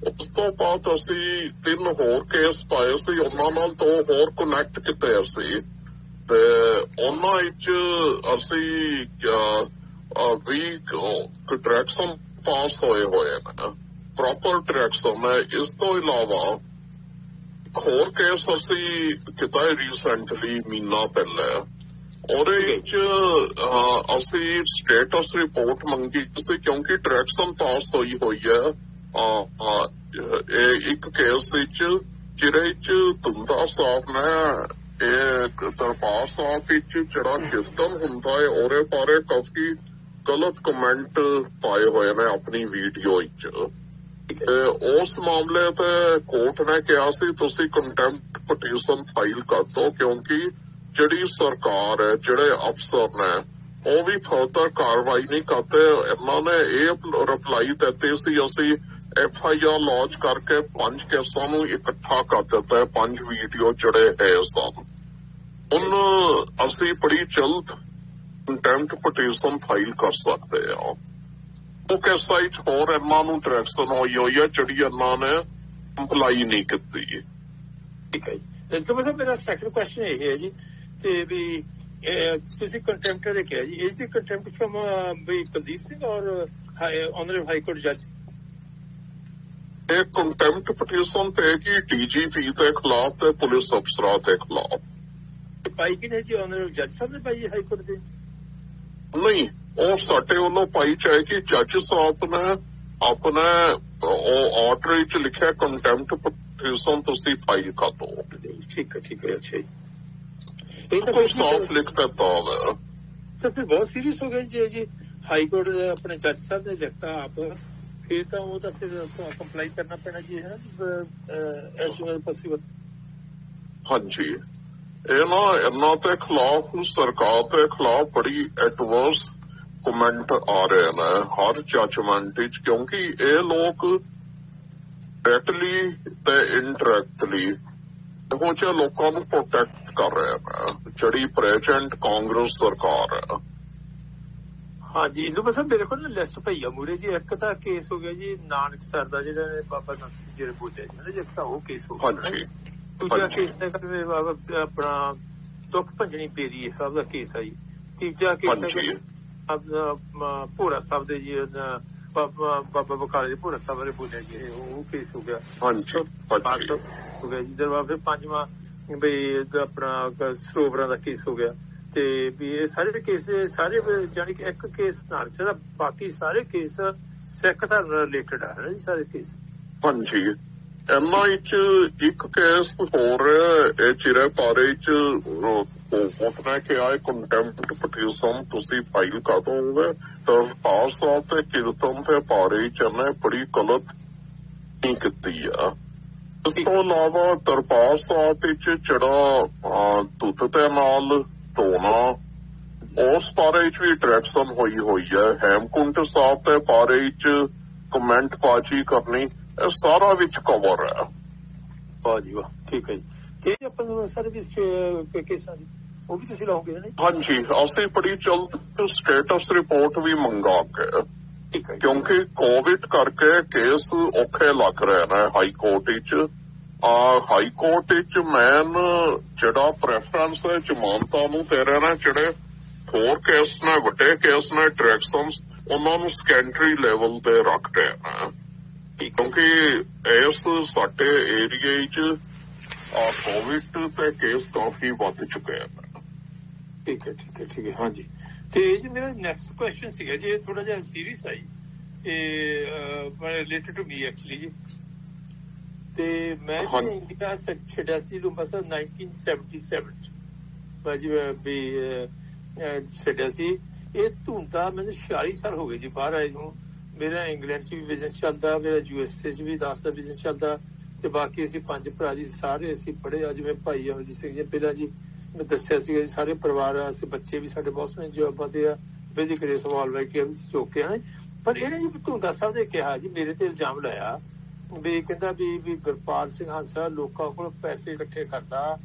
ਉਸ ਤੋਂ ਬਾਅਦ ਅਸੀਂ 3 ਹੋਰ ਕੇਸ ਪਾਏ ਸੀ, ਉਹਨਾਂ ਨਾਲ 2 ਹੋਰ ਕਨੈਕਟ ਕੀਤੇ ਸੀ, ਤੇ ਉਹਨਾਂ ਵਿੱਚ ਅਸੀਂ ਵੀ ਡਾਇਰੈਕਸ਼ਨ ਪਾਸ ਹੋਏ ਨੇ, ਪ੍ਰੋਪਰ ਡਾਇਰੈਕਸ਼ਨ ਹੈ। ਇਸ ਤੋਂ ਇਲਾਵਾ ਹੋਰ ਕੇਸ ਅਸੀਂ ਕੀਤਾ ਰੀਸੈਂਟਲੀ ਮਹੀਨਾ ਪਹਿਲਾਂ, ਉਹਦੇ ਵਿੱਚ ਅਸੀਂ ਸਟੇਟਸ ਰਿਪੋਰਟ ਮੰਗੀ ਸੀ ਕਿਉਂਕਿ ਡਾਇਰੈਕਸ਼ਨ ਪਾਸ ਹੋਈ ਹੈ ਇੱਕ ਕੇਸ ਵਿੱਚ ਜਿਹਦੇ ਚ ਧੁੰਦਾ ਸਾਹਿਬ ਨੇ ਇਹ ਦਰਬਾਰ ਸਾਹਿਬ ਵਿੱਚ ਜਿਹੜਾ ਕੀਰਤਨ ਹੁੰਦਾ ਹੈ ਉਹਦੇ ਬਾਰੇ ਕਾਫੀ ਗਲਤ ਕਮੈਂਟ ਪਾਏ ਹੋਏ ਨੇ ਆਪਣੀ ਵੀਡੀਓ ਵਿੱਚ। ਉਸ ਮਾਮਲੇ ਤੇ ਕੋਰਟ ਨੇ ਕਿਹਾ ਸੀ ਤੁਸੀਂ ਕੰਟੈਂਪਟ ਪਟੀਸ਼ਨ ਫਾਈਲ ਕਰ ਦੋ, ਕਿਉਂਕਿ ਜਿਹੜੀ ਸਰਕਾਰ ਹੈ, ਜਿਹੜੇ ਅਫਸਰ ਨੇ ਉਹ ਵੀ ਫਰਦਰ ਕਾਰਵਾਈ ਨਹੀਂ ਕਰਦੇ। ਇਹਨਾਂ ਨੇ ਇਹ ਰਿਪਲਾਈ ਦਿੱਤੀ ਸੀ ਅਸੀਂ FIR ਲੌਂਚ ਕਰਕੇ 5 ਕੇਸਾਂ ਨੂੰ ਇਕੱਠਾ ਕਰ ਦਿੱਤਾ ਹੈ, 5 ਵੀਡੀਓ ਜਿਹੜੇ ਹੈ ਸਨ। ਹੁਣ ਅਸੀਂ ਬੜੀ ਜਲਦ ਕੰਟੈਂਪਟ ਪਟੀਸ਼ਨ ਫਾਈਲ ਕਰ ਸਕਦੇ ਆ। ਉਹ ਕੇਸਾਂ ਵਿੱਚ ਹੋਰ ਇਹਨਾਂ ਨੂੰ ਡਾਇਰੈਕਸ਼ਨ ਹੋਈ ਹੈ ਜਿਹੜੀ ਇਹਨਾਂ ਨੇ ਕੰਪਲਾਈ ਨਹੀਂ ਕੀਤੀ। ਠੀਕ ਹੈ ਜੀ। ਤਾਂ ਮਤਲਬ ਮੇਰਾ ਸੈਕੰਡ ਕੁਐਸਚਨ ਇਹ ਹੈ ਜੀ ਤੇ ਵੀ ਤੁਸੀਂ ਕੰਟੈਂਪਟ ਦੇ ਕਿਹਾ ਜੀ, ਇਸ ਦੀ ਕੰਟੈਂਪਟ ਫਰਮ ਵੀ ਕੁਲਦੀਪ ਸਿੰਘ ਔਰ ਆਨਰੇਬਲ ਹਾਈ ਕੋਰਟ ਜੱਜ। ਇਹ ਕੰਟੈਂਪਟ ਪਟੀਸ਼ਨ ਪਏਗੀ DGP ਦੇ ਖਿਲਾਫ ਤੇ ਪੁਲਿਸ ਅਫਸਰਾਂ ਦੇ ਖਿਲਾਫ। ਪਾਈ ਕਿਨੇ ਜੀ? ਆਨਰੇਬਲ ਜੱਜ ਸਾਹਿਬ ਨੇ ਪਾਈ ਹਾਈ ਕੋਰਟ ਦੇ? ਨਹੀਂ, ਉਹ ਸਾਡੇ ਵੱਲੋਂ ਪਾਈ ਜਾਏਗੀ। ਜੱਜ ਸਾਹਿਬ ਨੇ ਆਪਣੇ ਆਰਡਰ ਵਿੱਚ ਲਿਖਿਆ ਕੰਟੈਂਪਟ ਪਟੀਸ਼ਨ ਤੁਸੀਂ ਫਾਈਲ ਕਰ ਦੋ। ਠੀਕ ਹੈ, ਠੀਕ ਹੈ। ਅੱਛਾ ਜੀ, ਇਹ ਤਾਂ ਸਾਫ਼ ਲਿਖ ਦਿੱਤਾ ਹੋਇਆ। ਤਾਂ ਫਿਰ ਬਹੁਤ ਸੀਰੀਅਸ ਹੋ ਗਿਆ ਜੀ। ਹਾਈ ਕੋਰਟ ਦੇ ਆਪਣੇ ਜੱਜ ਸਾਹਿਬ ਨੇ ਲਿਖਤਾ ਆਪ, ਫਿਰ ਤਾਂ ਉਹ ਤਾਂ ਫਿਰ ਕੰਪਲਾਈ ਕਰਨਾ ਪੈਣਾ ਜੀ, ਹੈ ਨਾ, ਐਸ ਸੂਨ ਐਸ ਪੋਸੀਬਲ। ਹਾਂਜੀ, ਇਹਨਾਂ ਦੇ ਖਿਲਾਫ ਸਰਕਾਰ ਦੇ ਖਿਲਾਫ ਬੜੀ ਐਡਵਰਸ ਕਮੈਂਟ ਆ ਰਹੇ ਨੇ ਹਰ ਜੱਜਮੈਂਟ ਵਿੱਚ, ਕਿਉਂਕਿ ਇਹ ਲੋਕ ਡਾਇਰੈਕਟਲੀ ਤੇ ਇਨਡਾਇਰੈਕਟਲੀ ਇਹੋ ਜਿਹੇ ਲੋਕਾਂ ਨੂੰ ਪ੍ਰੋਟੈਕਟ ਕਰ ਰਹੇ ਨੇ ਜਿਹੜੀ ਪ੍ਰੈਜ਼ੈਂਟ ਕਾਂਗਰਸ ਸਰਕਾਰ ਹੈ। ਹਾਂਜੀ, ਇਹਨੂੰ ਸਰ ਮੇਰੇ ਕੋਲ ਨਾ ਲਿਸਟ ਪਈ ਆ ਮੂਰੇ ਜੀ। ਇੱਕ ਤਾਂ ਕੇਸ ਹੋ ਗਿਆ ਜੀ ਨਾਨਕ ਸਰ ਦਾ, ਜਿਹੜਾ ਬਾਬਾ ਨੰਦ ਸਿੰਘ ਜਿਹੜੇ ਬੋਲਿਆ ਜੀ, ਇੱਕ ਤਾਂ ਉਹ ਕੇਸ ਹੋ ਗਿਆ। ਦੂਜਾ ਕੇਸ ਆਪਣਾ ਦੁੱਖ ਭੰਜਣੀ ਬੇਰੀ ਸਾਹਿਬ ਦਾ ਕੇਸ ਆ ਜੀ। ਤੀਜਾ ਕੇਸ ਭੋਰਾ ਸਾਹਿਬ ਦੇ ਜੀ, ਬਾਬਾ ਬਕਾਲੇ ਦੇ ਭੋਰਾ ਸਾਹਿਬ ਬਾਰੇ ਬੋਲਿਆ ਜੀ, ਉਹ ਕੇਸ ਹੋ ਗਿਆ। ਹੋ ਗਿਆ ਜੀ। ਦਰਬਾਰ ਫਿਰ ਪੰਜਵਾਂ ਬਈ ਆਪਣਾ ਸਰੋਵਰਾਂ ਦਾ ਕੇਸ ਹੋ ਗਿਆ। ਤੇ ਵੀ ਇਹ ਸਾਰੇ ਕੇਸ ਸਾਰੇ ਜਾਣੀ ਕਿ ਇੱਕ ਕੇਸ ਨਾਨਕ ਸਰ ਦਾ, ਬਾਕੀ ਸਾਰੇ ਕੇਸ ਸਿੱਖ ਧਰਮ ਨਾਲ ਰਿਲੇਟਡ ਆ ਜੀ ਸਾਰੇ ਕੇਸ। ਹਾਂਜੀ, ਇਹਨਾਂ ਵਿੱਚ ਇੱਕ ਕੇਸ ਹੋਰ ਇਹ ਚਿਰੇ ਬਾਰੇ ਚ ਕੋਰਟ ਨੇ ਕਿਹਾ ਕੰਟੈਂਪਟ ਪਟੀਸ਼ਨ ਤੁਸੀਂ ਫਾਈਲ ਕਰ ਦੋਗੇ। ਦਰਬਾਰ ਸਾਹਿਬ ਤੇ ਕੀਰਤਨ ਦੇ ਬਾਰੇ ਚ ਇਹਨੇ ਬੜੀ ਗਲਤ ਨਹੀਂ ਕੀਤੀ ਆ। ਇਸ ਤੋਂ ਇਲਾਵਾ ਦਰਬਾਰ ਸਾਹਿਬ ਵਿੱਚ ਜਿਹੜਾ ਦੁੱਧ ਦੇ ਨਾਲ ਧੋਣਾ, ਉਸ ਬਾਰੇ ਚ ਵੀ ਡਾਇਰੈਕਸ਼ਨ ਹੋਈ ਹੈ। ਹੈਮਕੁੰਟ ਸਾਹਿਬ ਦੇ ਬਾਰੇ ਚ ਕਮੈਂਟ ਬਾਜੀ ਕਰਨੀ, ਇਹ ਸਾਰਾ ਵਿੱਚ ਕਵਰ ਹੈ। ਵਾਹ ਜੀ ਵਾਹ, ਠੀਕ ਹੈ ਜੀ। ਤੇ ਆਪਾਂ ਨੂੰ ਸਰਵਿਸ ਕੇਸਾਂ ਦੀ ਉਹ ਵੀ ਤੁਸੀਂ ਲਾਓਗੇ ਨਾ? ਹਾਂਜੀ, ਅਸੀਂ ਬੜੀ ਜਲਦ ਸਟੇਟਸ ਰਿਪੋਰਟ ਵੀ ਮੰਗਾਂਗੇ, ਕਿਉਂਕਿ ਕੋਵਿਡ ਕਰਕੇ ਕੇਸ ਔਖੇ ਲੱਗ ਰਹੇ ਨੇ ਹਾਈ ਕੋਰਟ ਵਿੱਚ। ਹਾਈ ਕੋਰਟ ਵਿੱਚ ਮੈਨ ਜਿਹੜਾ ਪ੍ਰੈਫਰੈਂਸ ਹੈ ਜ਼ਮਾਨਤਾਂ ਨੂੰ ਦੇ ਰਹੇ ਨੇ, ਜਿਹੜੇ ਹੋਰ ਕੇਸ ਨੇ ਵੱਡੇ ਕੇਸ ਨੇ ਡਾਇਰੈਕਸ਼ਨ ਉਹਨਾਂ ਨੂੰ ਸੈਕੰਡਰੀ ਲੈਵਲ ਤੇ ਰੱਖ ਰਹੇ ਨੇ, ਕਿਉਂਕਿ ਇਸ ਸਾਡੇ ਏਰੀਏ ਵਿੱਚ ਕੋਵਿਡ ਤੇ ਕੇਸ ਕਾਫੀ ਵੱਧ ਚੁੱਕੇ ਹਨ। ਠੀਕ ਹੈ, ਠੀਕ ਹੈ, ਠੀਕ ਹੈ। ਹਾਂਜੀ, ਤੇ ਜੀ ਮੇਰਾ ਨੈਕਸਟ ਕੁਐਸਚਨ ਸੀਗਾ ਜੀ, ਥੋੜਾ ਜਿਹਾ ਸੀਰੀਅਸ ਆ ਜੀ, ਰਿਲੇਟਡ ਟੂ ਮੀ ਐਕਚੁਅਲੀ ਜੀ। ਤੇ ਮੈਂ ਇੰਡੀਆ ਛੱਡਿਆ ਸੀ ਬਸ 1977 ਚ ਜੀ ਵੀ ਛੱਡਿਆ ਸੀ। ਇਹ ਧੁੰਦਾ ਮੈਨੂੰ 46 ਸਾਲ ਹੋ ਗਏ ਜੀ ਬਾਹਰ ਆਏ ਨੂੰ। ਮੇਰਾ ਇੰਗਲੈਂਡ ਚ ਵੀ ਬਿਜ਼ਨਸ ਚੱਲਦਾ, ਮੇਰਾ USA ਚ ਵੀ 10 ਦਾ ਬਿਜ਼ਨਸ ਚੱਲਦਾ, ਤੇ ਬਾਕੀ ਅਸੀਂ 5 ਭਰਾ ਜੀ, ਸਾਰੇ ਅਸੀਂ ਪੜ੍ਹੇ ਆ। ਜਿਵੇਂ ਭਾਈ ਅਮਰਜੀਤ ਸਿੰਘ ਜੀ ਪਹਿਲਾਂ ਜੀ ਮੈਂ ਦੱਸਿਆ ਸੀਗਾ ਜੀ, ਸਾਰੇ ਪਰਿਵਾਰ ਆ, ਅਸੀਂ ਬੱਚੇ ਵੀ ਸਾਡੇ ਬਹੁਤ ਸੋਹਣੇ ਜੋਬਾਂ ਤੇ ਆ, ਬੇਦੀ ਕਰੇ ਸਵਾਲ ਵਾਈ ਕੇ ਚੋਕੇ ਆ। ਪਰ ਇਹਨੇ ਜੀ ਧੁੰਦਾ ਸਾਹਿਬ ਨੇ ਕਿਹਾ ਜੀ, ਮੇਰੇ ਤੇ ਇਲਜ਼ਾਮ ਲਾਇਆ ਵੀ ਕਹਿੰਦਾ ਵੀ ਗੁਰਪਾਲ ਸਿੰਘ ਹਾਂਸਾ ਲੋਕਾਂ ਕੋਲ ਪੈਸੇ ਇਕੱਠੇ ਕਰਦਾ,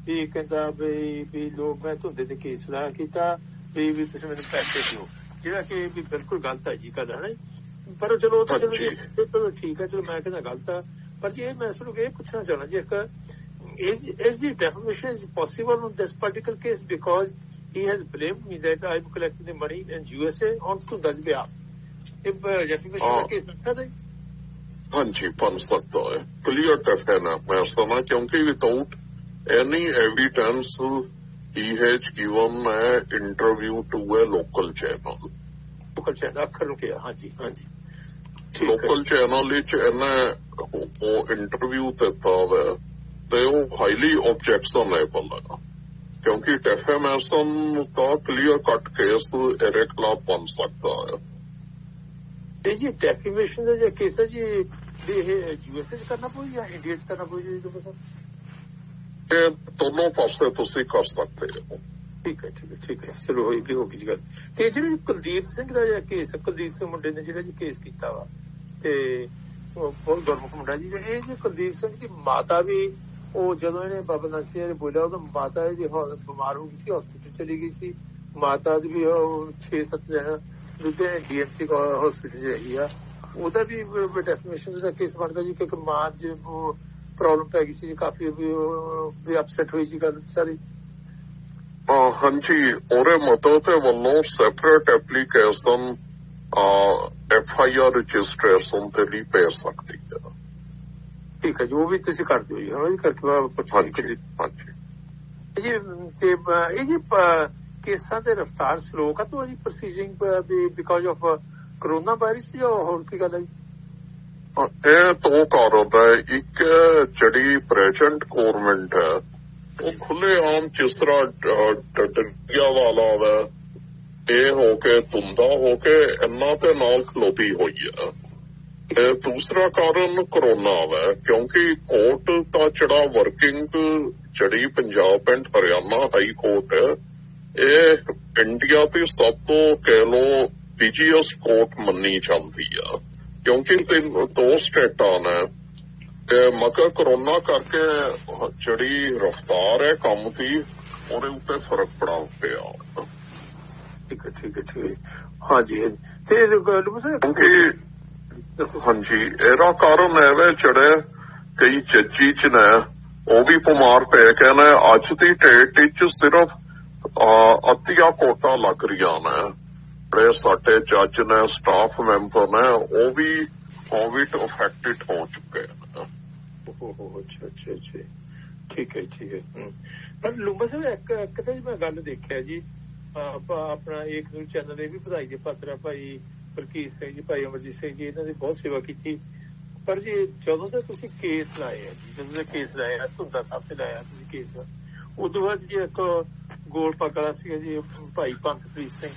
ਵੀ ਕਹਿੰਦਾ ਵੀ ਲੋਕ ਮੈਂ ਧੁੰਦੇ ਤੇ ਕੇਸ ਲਾਇਆ ਕੀਤਾ, ਵੀ ਤੁਸੀਂ ਮੈਨੂੰ ਪੈਸੇ ਦਿਓ, ਜਿਹੜਾ ਕਿ ਵੀ ਬਿਲਕੁਲ ਗਲਤ ਹੈ ਜੀ ਗੱਲ, ਹੈ ਨਾ। ਪਰ ਚਲੋ ਚਲੋ ਠੀਕ ਹੈ, ਚਲੋ ਮੈਂ ਕਹਿੰਦਾ ਗਲਤ ਆ। ਪਰ ਜੀ ਇਹ ਮੈਂ ਤੁਹਾਨੂੰ ਇਹ ਪੁੱਛਣਾ ਚਾਹੁੰਦਾ ਜੀ, ਇੱਕ is the defamation is possible on this particular case because he has blamed me that I'm collecting the money in USA on Sunda's behalf. If defamation का case बन सकता है? हाँ जी, बन सकता है. Clear defamation है क्योंकि without any evidence he has given an interview to a local channel. Local channel अखर रुकिया हाँ जी. Local channel ਵਿੱਚ ਇਹਨੇ ਉਹ ਇੰਟਰਵਿਊ ਦਿੱਤਾ ਵਾ ਤੇ ਉਹ ਹਾਈਲੀ ਆਬਜੈਕਸ਼ਨੇਬਲ ਹੈ ਕਿਉਂਕਿ ਡੈਫੇਮੇਸ਼ਨ ਦਾ ਕਲੀਅਰ ਕੱਟ ਕੇਸ ਇਹਦੇ ਖਿਲਾਫ ਬਣ ਸਕਦਾ ਹੈ. ਤੇ ਜੀ ਡੈਫੇਮੇਸ਼ਨ ਦਾ ਜੇ ਕੇਸ ਹੈ ਜੀ ਇਹ ਯੂਐਸਏ ਚ ਕਰਨਾ ਪਊ ਜਾਂ ਇੰਡੀਆ ਚ ਕਰਨਾ ਪਊ ਜੀ ਤੁਸੀਂ? ਇਹ ਦੋਨੋਂ ਪਾਸੇ ਤੁਸੀਂ ਕਰ ਸਕਦੇ ਹੋ. ਠੀਕ ਹੈ ਚਲੋ ਹੋਈ ਵੀ ਹੋਗੀ ਜੀ ਗੱਲ. ਤੇ ਜਿਹੜੇ ਕੁਲਦੀਪ ਸਿੰਘ ਦਾ ਜਿਹੜਾ ਕੇਸ ਕੁਲਦੀਪ ਸਿੰਘ ਮੁੰਡੇ ਨੇ ਜਿਹੜਾ ਜੀ ਕੇਸ ਕੀਤਾ ਵਾ ਤੇ ਬਹੁਤ ਗੁਰਮੁਖ ਮੁੰਡਾ ਜੀ ਇਹ ਜੀ ਕੁਲਦੀਪ ਸਿੰਘ ਦੀ ਮਾਤਾ ਵੀ ਉਹ ਜਦੋਂ ਇਹਨੇ ਬਾਬਾ ਨਾਸਿਰ ਨੇ ਬੋਲਿਆ ਉਦੋਂ ਮਾਤਾ ਇਹਦੀ ਬਿਮਾਰ ਹੋ ਗਈ ਸੀ ਹਸਪੀਟਲ ਚਲੀ ਗਈ ਸੀ. ਮਾਤਾ ਦੀ ਵੀ ਉਹ 6-7 ਦਿਨ ਲੁਧਿਆਣੇ ਡੀਐਮਸੀ ਹਸਪੀਟਲ ਚ ਰਹੀ ਆ. ਉਹਦਾ ਵੀ ਡੈਫੀਨੇਸ਼ਨ ਦਾ ਕੇਸ ਬਣਦਾ ਜੀ ਕਿਉਂਕਿ ਮਾਂ ਚ ਪ੍ਰੋਬਲਮ ਪੈ ਗਈ ਸੀ ਕਾਫੀ ਵੀ ਅਪਸੈਟ ਹੋਈ ਸੀ ਗੱਲ ਸਾਰੀ. ਹਾਂਜੀ ਉਹਦੇ ਮਤਲਬ ਤੇ ਵੱਲੋਂ ਸੈਪਰੇਟ ਐਪਲੀਕੇਸ਼ਨ FIR ਰਜਿਸਟ੍ਰੇਸ਼ਨ ਤੇ ਲਈ ਪੈ ਸਕਦੀ ਹੈ. ਠੀਕ ਹੈ ਜੀ ਉਹ ਵੀ ਤੁਸੀਂ ਕਰ ਦਿਓ ਜੀ ਹਾਂ ਕਰਕੇ ਪੁੱਛਾਂਗੇ ਜੀ. ਤੇ ਇਹ ਜੀ ਕੇਸਾਂ ਦੇ ਰਫਤਾਰ ਸਲੋ ਕਾ ਤੋਂ ਜੀ ਪ੍ਰੋਸੀਜਿੰਗ ਬਿਕਾਜ਼ ਆਫ ਕਰੋਨਾ ਵਾਇਰਸ ਜਾਂ ਹੋਰ ਕੀ ਗੱਲ ਹੈ ਜੀ? ਇਹ ਦੋ ਕਾਰਨ ਹੈ. ਇੱਕ ਜਿਹੜੀ ਪ੍ਰੈਜ਼ੈਂਟ ਗੌਰਮੈਂਟ ਹੈ ਉਹ ਖੁੱਲੇ ਆਮ ਜਿਸ ਤਰ੍ਹਾਂ ਡੰਡਿਆ ਵਾਲਾ ਵਾ ਇਹ ਹੋ ਕੇ ਧੁੰਦਾ ਹੋ ਕੇ ਇਹਨਾਂ ਦੇ ਨਾਲ ਖਲੋਤੀ ਹੋਈ ਆ. ਤੇ ਦੂਸਰਾ ਕਾਰਨ ਕਰੋਨਾ ਵਾ ਕਿਉਂਕਿ ਕੋਰਟ ਦਾ ਜਿਹੜਾ ਵਰਕਿੰਗ ਜਿਹੜੀ Punjab and Haryana high court ਹੈ ਇਹ ਇੰਡੀਆ ਦੀ ਸਭ ਤੋਂ ਕਹਿ ਲੋ ਬਿਜੀਐਸਟ ਕੋਰਟ ਮੰਨੀ ਜਾਂਦੀ ਆ ਕਿਉਂਕਿ ਦੋ ਸਟੇਟਾਂ ਨੇ ਮਗਰ ਕਰੋਨਾ ਕਰਕੇ ਜਿਹੜੀ ਰਫਤਾਰ ਹੈ ਕੰਮ ਦੀ ਉਹਦੇ ਉੱਤੇ ਫਰਕ ਪੜਾ ਪਿਆ. ਠੀਕ ਹੈ ਹਾਂਜੀ ਤੇ ਕਿਉਂਕਿ ਹਾਂਜੀ ਇਹਦਾ ਕਾਰਨ ਐਵੇਂ ਜਿਹੜੇ ਕਈ ਜੱਜੀ ਚ ਨੇ ਉਹ ਵੀ ਬਿਮਾਰ ਪੈ ਗਏ ਨੇ. ਅੱਜ ਦੀ ਡੇਟ ਵਿੱਚ ਸਿਰਫ ਅੱਧੀਆਂ ਕੋਟਾਂ ਲੱਗ ਰਹੀਆਂ ਨੇ. ਜਿਹੜੇ ਸਾਡੇ ਜੱਜ ਨੇ ਸਟਾਫ ਮੈਂਬਰ ਨੇ ਉਹ ਵੀ ਕੋਵਿਡ ਅਫੈਕਟਡ ਹੋ ਚੁੱਕੇ ਨੇ. ਅੱਛਾ ਠੀਕ ਹੈ ਪਰ ਲੂੰਬਾ ਸਾਹਿਬ ਇੱਕ ਤਾਂ ਜੀ ਮੈਂ ਗੱਲ ਦੇਖਿਆ ਜੀ ਆਪਣਾ ਇੱਕ ਨਿਊਜ਼ ਚੈਨਲ ਇਹ ਵੀ ਵਧਾਈ ਦੇ ਪਾਤਰ ਭਾਈ ਬਲਕੀਤ ਸਿੰਘ ਜੀ ਭਾਈ ਅਮਰਜੀਤ ਸਿੰਘ ਜੀ ਇਹਨਾਂ ਦੀ ਬਹੁਤ ਸੇਵਾ ਕੀਤੀ. ਪਰ ਜੀ ਜਦੋਂ ਦਾ ਤੁਸੀਂ ਕੇਸ ਲਾਏ ਆ ਜੀ ਜਦੋਂ ਦਾ ਕੇਸ ਲਾਇਆ ਧੁੰਦਾ ਸਾਹਿਬ ਤੇ ਲਾਇਆ ਤੁਸੀਂ ਕੇਸ ਉਦੋਂ ਬਾਅਦ ਜੀ ਇੱਕ ਗੋਲ ਪੱਗ ਵਾਲਾ ਸੀਗਾ ਜੀ ਭਾਈ ਪੰਥਪ੍ਰੀਤ ਸਿੰਘ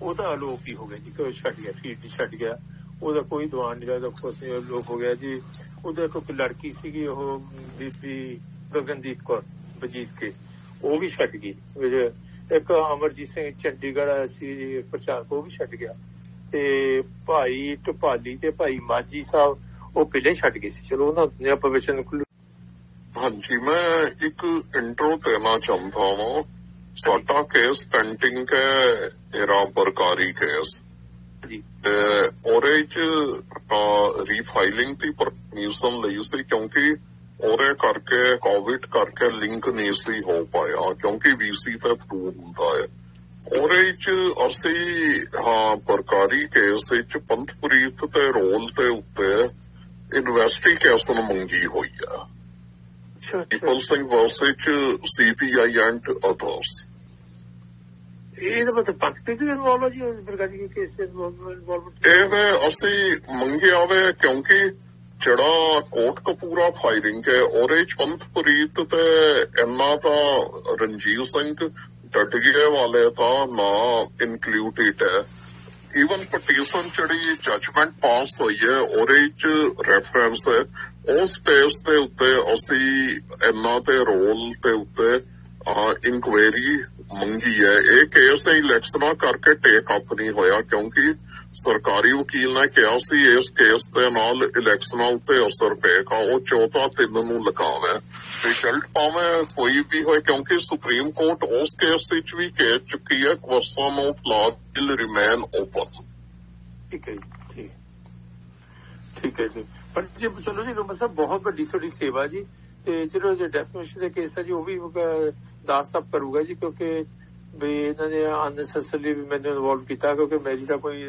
ਉਹਦਾ ਅਲੋਪ ਹੀ ਹੋ ਗਿਆ ਜੀ ਕੋਈ ਛੱਡ ਗਿਆ ਫੀਡ ਛੱਡ ਗਿਆ. ਉਹਦਾ ਕੋਈ ਦੀਵਾਨ ਨਹੀਂ ਲੱਗਦਾ ਕੁਛ ਨਹੀਂ ਅਲੋਪ ਹੋ ਗਿਆ ਜੀ. ਉਹਦਾ ਇੱਕ ਲੜਕੀ ਸੀਗੀ ਉਹ ਬੀਬੀ ਗਗਨਦੀਪ ਕੌਰ ਵਜੀਦ ਕੇ ਉਹ ਵੀ ਛੱਡ ਗਈ. ਇੱਕ ਅਮਰਜੀਤ ਸਿੰਘ ਚੰਡੀਗੜ੍ਹ ਸੀ ਪ੍ਰਚਾਰਕ ਉਹ ਵੀ ਛੱਡ ਗਿਆ. ਤੇ ਭਾਈ ਢਪਾਲੀ ਤੇ ਭਾਈ ਮਾਝੀ ਸਾਹਿਬ ਉਹ ਪਹਿਲੇ ਛੱਡ ਗਏ ਸੀ. ਚਲੋ ਉਹਨਾਂ ਨੇ ਆਪਾਂ ਵਿੱਚ ਹਾਂਜੀ ਮੈਂ ਇੱਕ ਇੰਟਰੋ ਦੇਣਾ ਚਾਹੁੰਦਾ ਵਾਂ. ਸਾਡਾ ਕੇਸ ਪੈਂਡਿੰਗ ਹੈ ਤੇਰਾ ਬਰਕਾਰੀ ਕੇਸ ਤੇ ਉਹਦੇ ਚ ਰੀਫਾਈਲਿੰਗ ਦੀ ਪਰਮਿਸ਼ਨ ਲਈ ਸੀ ਕਿਉਂਕਿ ਉਹਦੇ ਕਰਕੇ ਕੋਵਿਡ ਕਰਕੇ ਲਿੰਕ ਨਹੀਂ ਸੀ ਹੋ ਪਾਇਆ ਕਿਉਂਕਿ VC ਦਾ ਥਰੂ ਹੁੰਦਾ ਹੈ. ਉਹਦੇ ਚ ਅਸੀਂ ਬਰਕਾਰੀ ਕੇਸ ਵਿੱਚ ਪੰਥਪ੍ਰੀਤ ਦੇ ਰੋਲ ਦੇ ਉੱਤੇ ਇਨਵੈਸਟੀਗੇਸ਼ਨ ਮੰਗੀ ਹੋਈ ਆ. People Singh versus CBI and others. ਇਹਦਾ ਮਤਲਬ ਪੰਥਪ੍ਰੀਤ ਵੀ ਇਨਵੋਲਵ ਹੈ ਜੀ ਬਰਕਾਰੀ ਕੇਸ ਇਨਵੋਲਵ ਇਹ ਅਸੀਂ ਮੰਗਿਆ ਵੇ ਕਿਉਂਕਿ ਜਿਹੜਾ ਕੋਟ ਕਪੂਰਾ ਫਾਇਰਿੰਗ ਹੈ ਉਹਦੇ ਚ ਪੰਥਪ੍ਰੀਤ ਤੇ ਇਹਨਾਂ ਦਾ ਰਣਜੀਤ ਸਿੰਘ ਡਟਗੇ ਵਾਲੇ ਦਾ ਨਾਂ ਇਨਕਲੂਡਡ ਹੈ. ਈਵਨ ਪਟੀਸ਼ਨ ਜਿਹੜੀ ਜਜਮੈਂਟ ਪਾਸ ਹੋਈ ਹੈ ਉਹਦੇ ਚ ਰੈਫਰੈਂਸ ਹੈ. ਉਸ ਬੇਸ ਦੇ ਉੱਤੇ ਅਸੀਂ ਇਹਨਾਂ ਦੇ ਰੋਲ ਦੇ ਉੱਤੇ ਇਨਕੁਆਇਰੀ ਮੰਗੀ ਹੈ. ਇਹ ਕੇਸ ਇਲੈਕਸ਼ਨਾਂ ਕਰਕੇ ਟੇਕ ਅਪ ਨਹੀਂ ਹੋਇਆ ਕਿਉਂਕਿ ਸਰਕਾਰੀ ਵਕੀਲ ਨੇ ਕਿਹਾ ਸੀ ਇਸ ਕੇਸ ਦੇ ਨਾਲ ਇਲੈਕਸ਼ਨਾਂ ਉੱਤੇ ਅਸਰ ਪਏਗਾ. ਉਹ 14/3 ਨੂੰ ਲਗਾਵੇ ਰਿਜ਼ਲਟ ਭਾਵੇਂ ਕੋਈ ਵੀ ਹੋਏ ਕਿਉਂਕਿ ਸੁਪਰੀਮ ਕੋਰਟ ਉਸ ਕੇਸ ਵਿੱਚ ਵੀ ਕਹਿ ਚੁੱਕੀ ਹੈ question of law will remain open. ਠੀਕ ਹੈ ਜੀ ਪਰ ਜੀ ਚਲੋ ਜੀ ਲੋਕ ਸਾਹਿਬ ਬਹੁਤ ਵੱਡੀ ਤੁਹਾਡੀ ਸੇਵਾ ਜੀ ਤੇ ਜਿਹੜਾ ਜੇ ਡੈਫੀਨੇਸ਼ਨ ਦੇ ਕੇਸ ਹੈ ਜੀ ਉਹ ਵੀ ਦਾਸ ਤੱਕ ਕਰੂਗਾ ਜੀ, ਕਿਉਂਕਿ ਵੀ ਇਹਨਾਂ ਨੇ ਅਨਨੈਸੈਸਰੀ ਵੀ ਮੈਨੂੰ ਇਨਵੋਲਵ ਕੀਤਾ, ਕਿਉਂਕਿ ਮੇਰੀ ਤਾਂ ਕੋਈ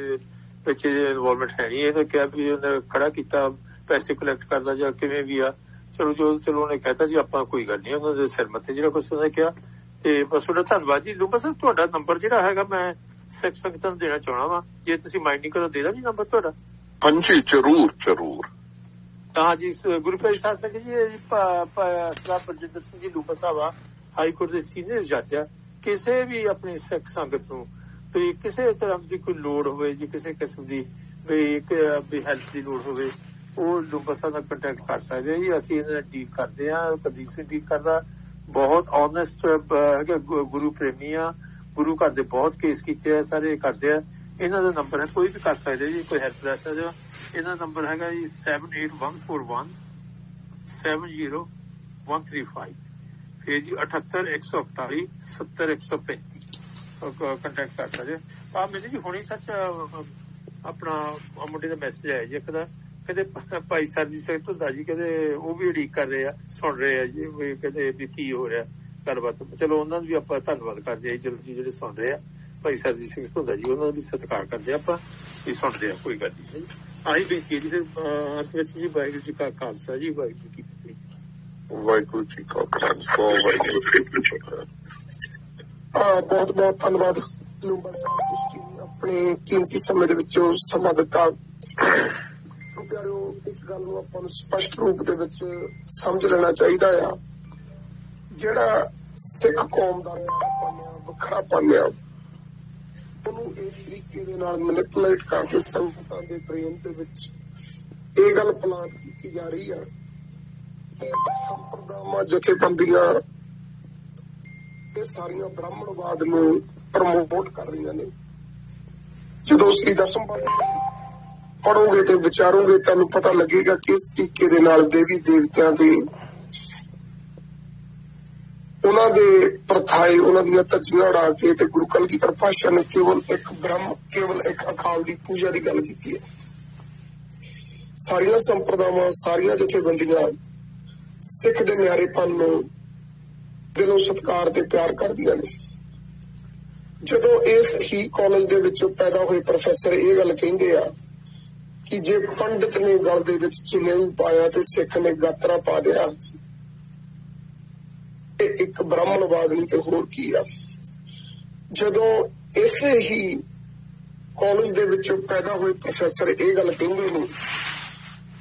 ਵਿੱਚ ਇਨਵੋਲਵਮੈਂਟ ਹੈ ਨਹੀਂ। ਇਹ ਤਾਂ ਕਿਹਾ ਵੀ ਉਹਨੇ ਖੜਾ ਕੀਤਾ ਪੈਸੇ ਕਲੈਕਟ ਕਰਦਾ ਜਾਂ ਕਿਵੇਂ ਵੀ ਆ, ਚਲੋ ਉਹਨੇ ਕਹਿਤਾ ਜੀ ਆਪਾਂ ਕੋਈ ਗੱਲ ਨਹੀਂ, ਉਹਨਾਂ ਦੇ ਸਿਰ ਮੱਥੇ ਜਿਹੜਾ ਕੁਛ ਉਹਨੇ ਕਿਹਾ। ਤੇ ਬਸ ਤੁਹਾਡਾ ਧੰਨਵਾਦ ਜੀ। ਲੂੰਬਾ ਸਾਹਿਬ ਤੁਹਾਡਾ ਨੰਬਰ ਜਿਹੜਾ ਹੈਗਾ ਮੈਂ ਸਿੱਖ ਸੰਗਤਾਂ ਨੂੰ ਦੇਣਾ ਚਾਹਣਾ ਵਾ, ਜੇ ਤੁਸੀਂ ਮਾਈਂਡ ਨਹੀਂ ਕਰੋ ਦੇ ਦਾਂ ਜੀ ਨੰਬਰ ਤੁਹਾਡਾ। ਹਾਂਜੀ ਜ਼ਰੂਰ। ਤਾਂ ਜੀ ਗੁਰੂ ਪਿਆਰੇ ਸਾਧ ਸੰਗਤ ਜੀ ਸਰਦਾਰ ਬਲਜਿੰਦਰ ਸਿੰਘ ਜੀ ਲੂੰਬਾ ਸਾਹਿਬ ਆ, ਹਾਈ ਕੋਰਟ ਦੇ ਸੀਨੀਅਰ ਜੱਜ ਆ। ਕਿਸੇ ਵੀ ਆਪਣੀ ਸਿੱਖ ਸੰਗਤ ਨੂੰ ਵੀ ਕਿਸੇ ਤਰ੍ਹਾਂ ਦੀ ਕੋਈ ਲੋੜ ਹੋਵੇ ਜੀ, ਕਿਸੇ ਕਿਸਮ ਦੀ ਵੀ ਹੈਲਪ ਦੀ ਲੋੜ ਹੋਵੇ, ਉਹ ਲੂੰਬਾ ਸਾਹਿਬ ਨਾਲ ਕੰਟੈਕਟ ਕਰ ਸਕਦੇ ਆ ਜੀ। ਅਸੀਂ ਇਹਨਾਂ ਨਾਲ ਡੀਲ ਕਰਦੇ ਹਾਂ, ਕੁਲਦੀਪ ਸਿੰਘ ਡੀਲ ਕਰਦਾ, ਬਹੁਤ ਓਨੈਸਟ ਹੈਗਾ, ਗੁਰੂ ਪ੍ਰੇਮੀ ਆ, ਗੁਰੂ ਘਰ ਦੇ ਬਹੁਤ ਕੇਸ ਕੀਤੇ ਆ, ਸਾਰੇ ਕਰਦੇ ਆ। ਇਹਨਾਂ ਦਾ ਨੰਬਰ ਹੈ, ਕੋਈ ਵੀ ਕਰ ਸਕਦੇ ਜੀ, ਕੋਈ ਹੈਲਪ ਲੈ ਸਕਦੇ ਹੋ। ਇਹਨਾਂ ਦਾ ਨੰਬਰ ਹੈਗਾ ਜੀ 78141 70135, ਫਿਰ ਜੀ 78148 70135 ਕੰਟੈਕਟ ਕਰ ਸਕਦੇ। ਆ ਮੈਨੂੰ ਜੀ ਹੁਣੀ ਸੱਚ ਆਪਣਾ ਮੁੰਡੇ ਦਾ ਮੈਸੇਜ ਆਇਆ ਜੀ ਇੱਕ ਦਾ, ਕਹਿੰਦੇ ਭਾਈ ਸਰਬਜੀਤ ਸਿੰਘ ਧੁੰਦਾ ਜੀ ਕਹਿੰਦੇ ਉਹ ਵੀ ਉਡੀਕ ਕਰ ਰਹੇ ਆ, ਸੁਣ ਰਹੇ ਆ ਜੀ, ਵੀ ਕਹਿੰਦੇ ਵੀ ਕੀ ਹੋ ਰਿਹਾ ਗੱਲਬਾਤ। ਚਲੋ ਉਹਨਾਂ ਨੂੰ ਵੀ ਆਪਾਂ ਧੰਨਵਾਦ ਕਰਦੇ ਆ ਚਲੋ ਜੀ, ਜਿਹੜੇ ਸੁਣ ਰਹੇ ਆ ਭਾਈ ਸਰਬਜੀਤ ਸਿੰਘ ਧੁੰਦਾ ਜੀ, ਉਹਨਾਂ ਦਾ ਵੀ ਸਤਿਕਾਰ ਕਰਦੇ ਆ ਆਪਾਂ, ਵੀ ਸੁਣਦੇ ਆ, ਕੋਈ ਗੱਲ ਨਹੀਂ। ਆਹੀ ਬੇਨਤੀ ਜੀ ਫਿਰ ਅੰਤ ਵਿੱਚ ਜੀ, ਵਾਹਿਗੁਰੂ ਜੀ ਕਾ ਖਾਲਸਾ ਜੀ, ਵਾਹਿਗੁਰੂ ਜੀ ਕੀ ਫਤਿਹ। ਵਾਹਿਗੁਰੂ ਜੀ ਕਾ ਖਾਲਸਾ, ਵਾਹਿਗੁਰੂ ਜੀ ਕੀ ਫਤਿਹ। ਬਹੁਤ ਬਹੁਤ ਧੰਨਵਾਦ ਲੂੰਬਾ ਸਾਹਿਬ, ਤੁਸੀਂ ਆਪਣੇ ਕੀਮਤੀ ਸਮੇਂ ਦੇ ਵਿੱਚੋਂ ਸਮਾਂ ਦਿੱਤਾ। ਪਿਆਰਿਓ, ਇੱਕ ਗੱਲ ਨੂੰ ਆਪਾਂ ਨੂੰ ਸਪਸ਼ਟ ਰੂਪ ਦੇ ਵਿੱਚ ਸਮਝ ਲੈਣਾ ਚਾਹੀਦਾ ਆ, ਜਿਹੜਾ ਸਿੱਖ ਕੌਮ ਦਾ ਵੱਖਰਾ ਪਾਲਿਆ, ਉਹਨੂੰ ਇਸ ਤਰੀਕੇ ਦੇ ਨਾਲ ਮੈਨੀਪੂਲੇਟ ਕਰਕੇ ਸੰਗਤਾਂ ਦੇ ਬ੍ਰੇਨ ਦੇ ਵਿੱਚ ਇਹ ਗੱਲ ਪਲਾਂਟ ਕੀਤੀ ਜਾ ਰਹੀ ਆ ਕਿ ਸੰਪਰਦਾਵਾਂ, ਜਥੇਬੰਦੀਆਂ ਇਹ ਸਾਰੀਆਂ ਬ੍ਰਾਹਮਣਵਾਦ ਨੂੰ ਪ੍ਰਮੋਟ ਕਰ ਰਹੀਆਂ ਨੇ। ਜਦੋਂ ਸ੍ਰੀ ਦਸਮ ਪਾਤਸ਼ਾਹ ਪੜੋਗੇ ਤੇ ਵਿਚਾਰੋਗੇ, ਤੁਹਾਨੂੰ ਪਤਾ ਲੱਗੇਗਾ ਕਿਸ ਤਰੀਕੇ ਦੇ ਨਾਲ ਦੇਵੀ ਦੇਵਤਿਆਂ ਦੇ ਉਹਨਾਂ ਦੇ ਪ੍ਰਥਾਏ, ਉਹਨਾਂ ਦੀਆਂ ਧੱਜੀਆਂ ਉਡਾ ਕੇ ਤੇ ਗੁਰੂ ਕਲਗੀਧਰ ਪਾਤਸ਼ਾਹ ਨੇ ਕੇਵਲ ਇੱਕ ਅਕਾਲ ਦੀ ਪੂਜਾ ਦੀ ਗੱਲ ਕੀਤੀ ਹੈ। ਸਾਰੀਆਂ ਸੰਪਰਦਾਵਾਂ, ਸਾਰੀਆਂ ਜਥੇਬੰਦੀਆਂ ਸਿੱਖ ਦੇ ਨਿਆਰੇਪਨ ਨੂੰ ਦਿਲੋਂ ਸਤਿਕਾਰ ਤੇ ਪਿਆਰ ਕਰਦੀਆਂ ਨੇ। ਜਦੋਂ ਇਸ ਹੀ ਕਾਲਜ ਦੇ ਵਿੱਚੋਂ ਪੈਦਾ ਹੋਏ ਪ੍ਰੋਫੈਸਰ ਇਹ ਗੱਲ ਕਹਿੰਦੇ ਆ ਕਿ ਜੇ ਪੰਡਿਤ ਨੇ ਗਲ ਦੇ ਵਿੱਚ ਚੁਨੇਊ ਪਾਇਆ ਤੇ ਸਿੱਖ ਨੇ ਗਾਤਰਾ ਪਾ ਦਿਆ, ਇਹ ਇੱਕ ਬ੍ਰਾਹਮਣਵਾਦ ਨਹੀਂ ਤੇ ਹੋਰ ਕੀ ਆ। ਜਦੋਂ ਇਸੇ ਹੀ ਕਾਲਜ ਦੇ ਵਿੱਚੋਂ ਪੈਦਾ ਹੋਏ ਪ੍ਰੋਫੈਸਰ ਇਹ ਗੱਲ ਕਹਿੰਦੇ ਨੇ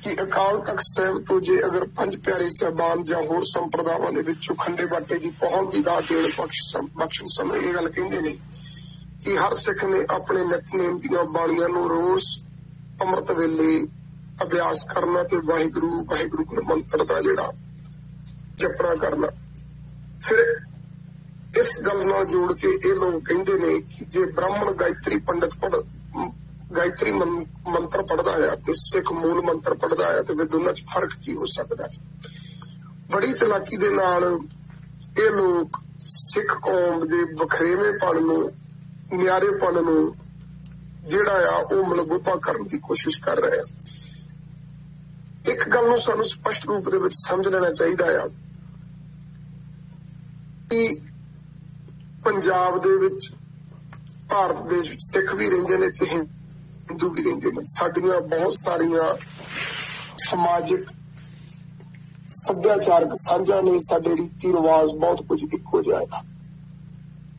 ਕਿ ਅਕਾਲ ਤਖਤ ਸਾਹਿਬ ਤੋਂ ਜੇ ਅਗਰ ਪੰਜ ਪਿਆਰੇ ਸਾਹਿਬਾਨ ਜਾਂ ਹੋਰ ਸੰਪਰਦਾਵਾਂ ਦੇ ਵਿੱਚੋਂ ਖੰਡੇ ਬਾਟੇ ਦੀ ਪਹੁੰਚ ਦੀ ਦਾਤ ਦੇਣ ਬਖਸ਼ਣ ਸਮੇਂ ਇਹ ਗੱਲ ਕਹਿੰਦੇ ਨੇ ਕਿ ਹਰ ਸਿੱਖ ਨੇ ਆਪਣੇ ਨਿਤਨੇਮ ਦੀਆਂ ਬਾਣੀਆਂ ਨੂੰ ਰੋਜ਼ ਅੰਮ੍ਰਿਤ ਵੇਲੇ ਅਭਿਆਸ ਕਰਨਾ ਤੇ ਵਾਹਿਗੁਰੂ ਵਾਹਿਗੁਰੂ ਗੁਰੂ ਮੰਤਰ ਦਾ ਜਿਹੜਾ ਜਪਣਾ ਕਰਨਾ। ਫਿਰ ਇਸ ਗੱਲ ਨਾਲ ਜੋੜ ਕੇ ਇਹ ਲੋਕ ਕਹਿੰਦੇ ਨੇ ਕਿ ਜੇ ਬ੍ਰਾਹਮਣ ਗਾਇਤਰੀ ਪੰਡਿਤ ਗਾਇਤਰੀ ਮੰਤਰ ਪੜ੍ਹਦਾ ਹੈ ਤੇ ਸਿੱਖ ਮੂਲ ਮੰਤਰ ਪੜ੍ਹਦਾ ਹੈ, ਤੇ ਫਿਰ ਦੋਨਾਂ 'ਚ ਫਰਕ ਕੀ ਹੋ ਸਕਦਾ ਹੈ। ਬੜੀ ਚਲਾਕੀ ਦੇ ਨਾਲ ਇਹ ਲੋਕ ਸਿੱਖ ਕੌਮ ਦੇ ਵਖਰੇਵੇਂਪਣ ਨੂੰ, ਨਿਆਰੇਪਣ ਨੂੰ ਜਿਹੜਾ ਆ ਉਹ ਮਲਗੋਪਾ ਕਰਨ ਦੀ ਕੋਸ਼ਿਸ਼ ਕਰ ਰਹੇ ਆ। ਇੱਕ ਗੱਲ ਨੂੰ ਸਾਨੂੰ ਸਪਸ਼ਟ ਰੂਪ ਦੇ ਵਿੱਚ ਸਮਝ ਲੈਣਾ ਚਾਹੀਦਾ ਆ ਕਿ ਪੰਜਾਬ ਦੇ ਵਿੱਚ, ਭਾਰਤ ਦੇਸ਼ ਵਿੱਚ ਸਿੱਖ ਵੀ ਰਹਿੰਦੇ ਨੇ ਤੇ ਹਿੰਦੂ ਵੀ ਰਹਿੰਦੇ ਨੇ। ਸਾਡੀਆਂ ਬਹੁਤ ਸਾਰੀਆਂ ਸਮਾਜਿਕ ਸੱਭਿਆਚਾਰਕ ਸਾਂਝਾਂ ਨੇ, ਸਾਡੇ ਰੀਤੀ ਰਿਵਾਜ ਬਹੁਤ ਕੁਝ ਇੱਕੋ ਜਿਹਾ ਹੈ।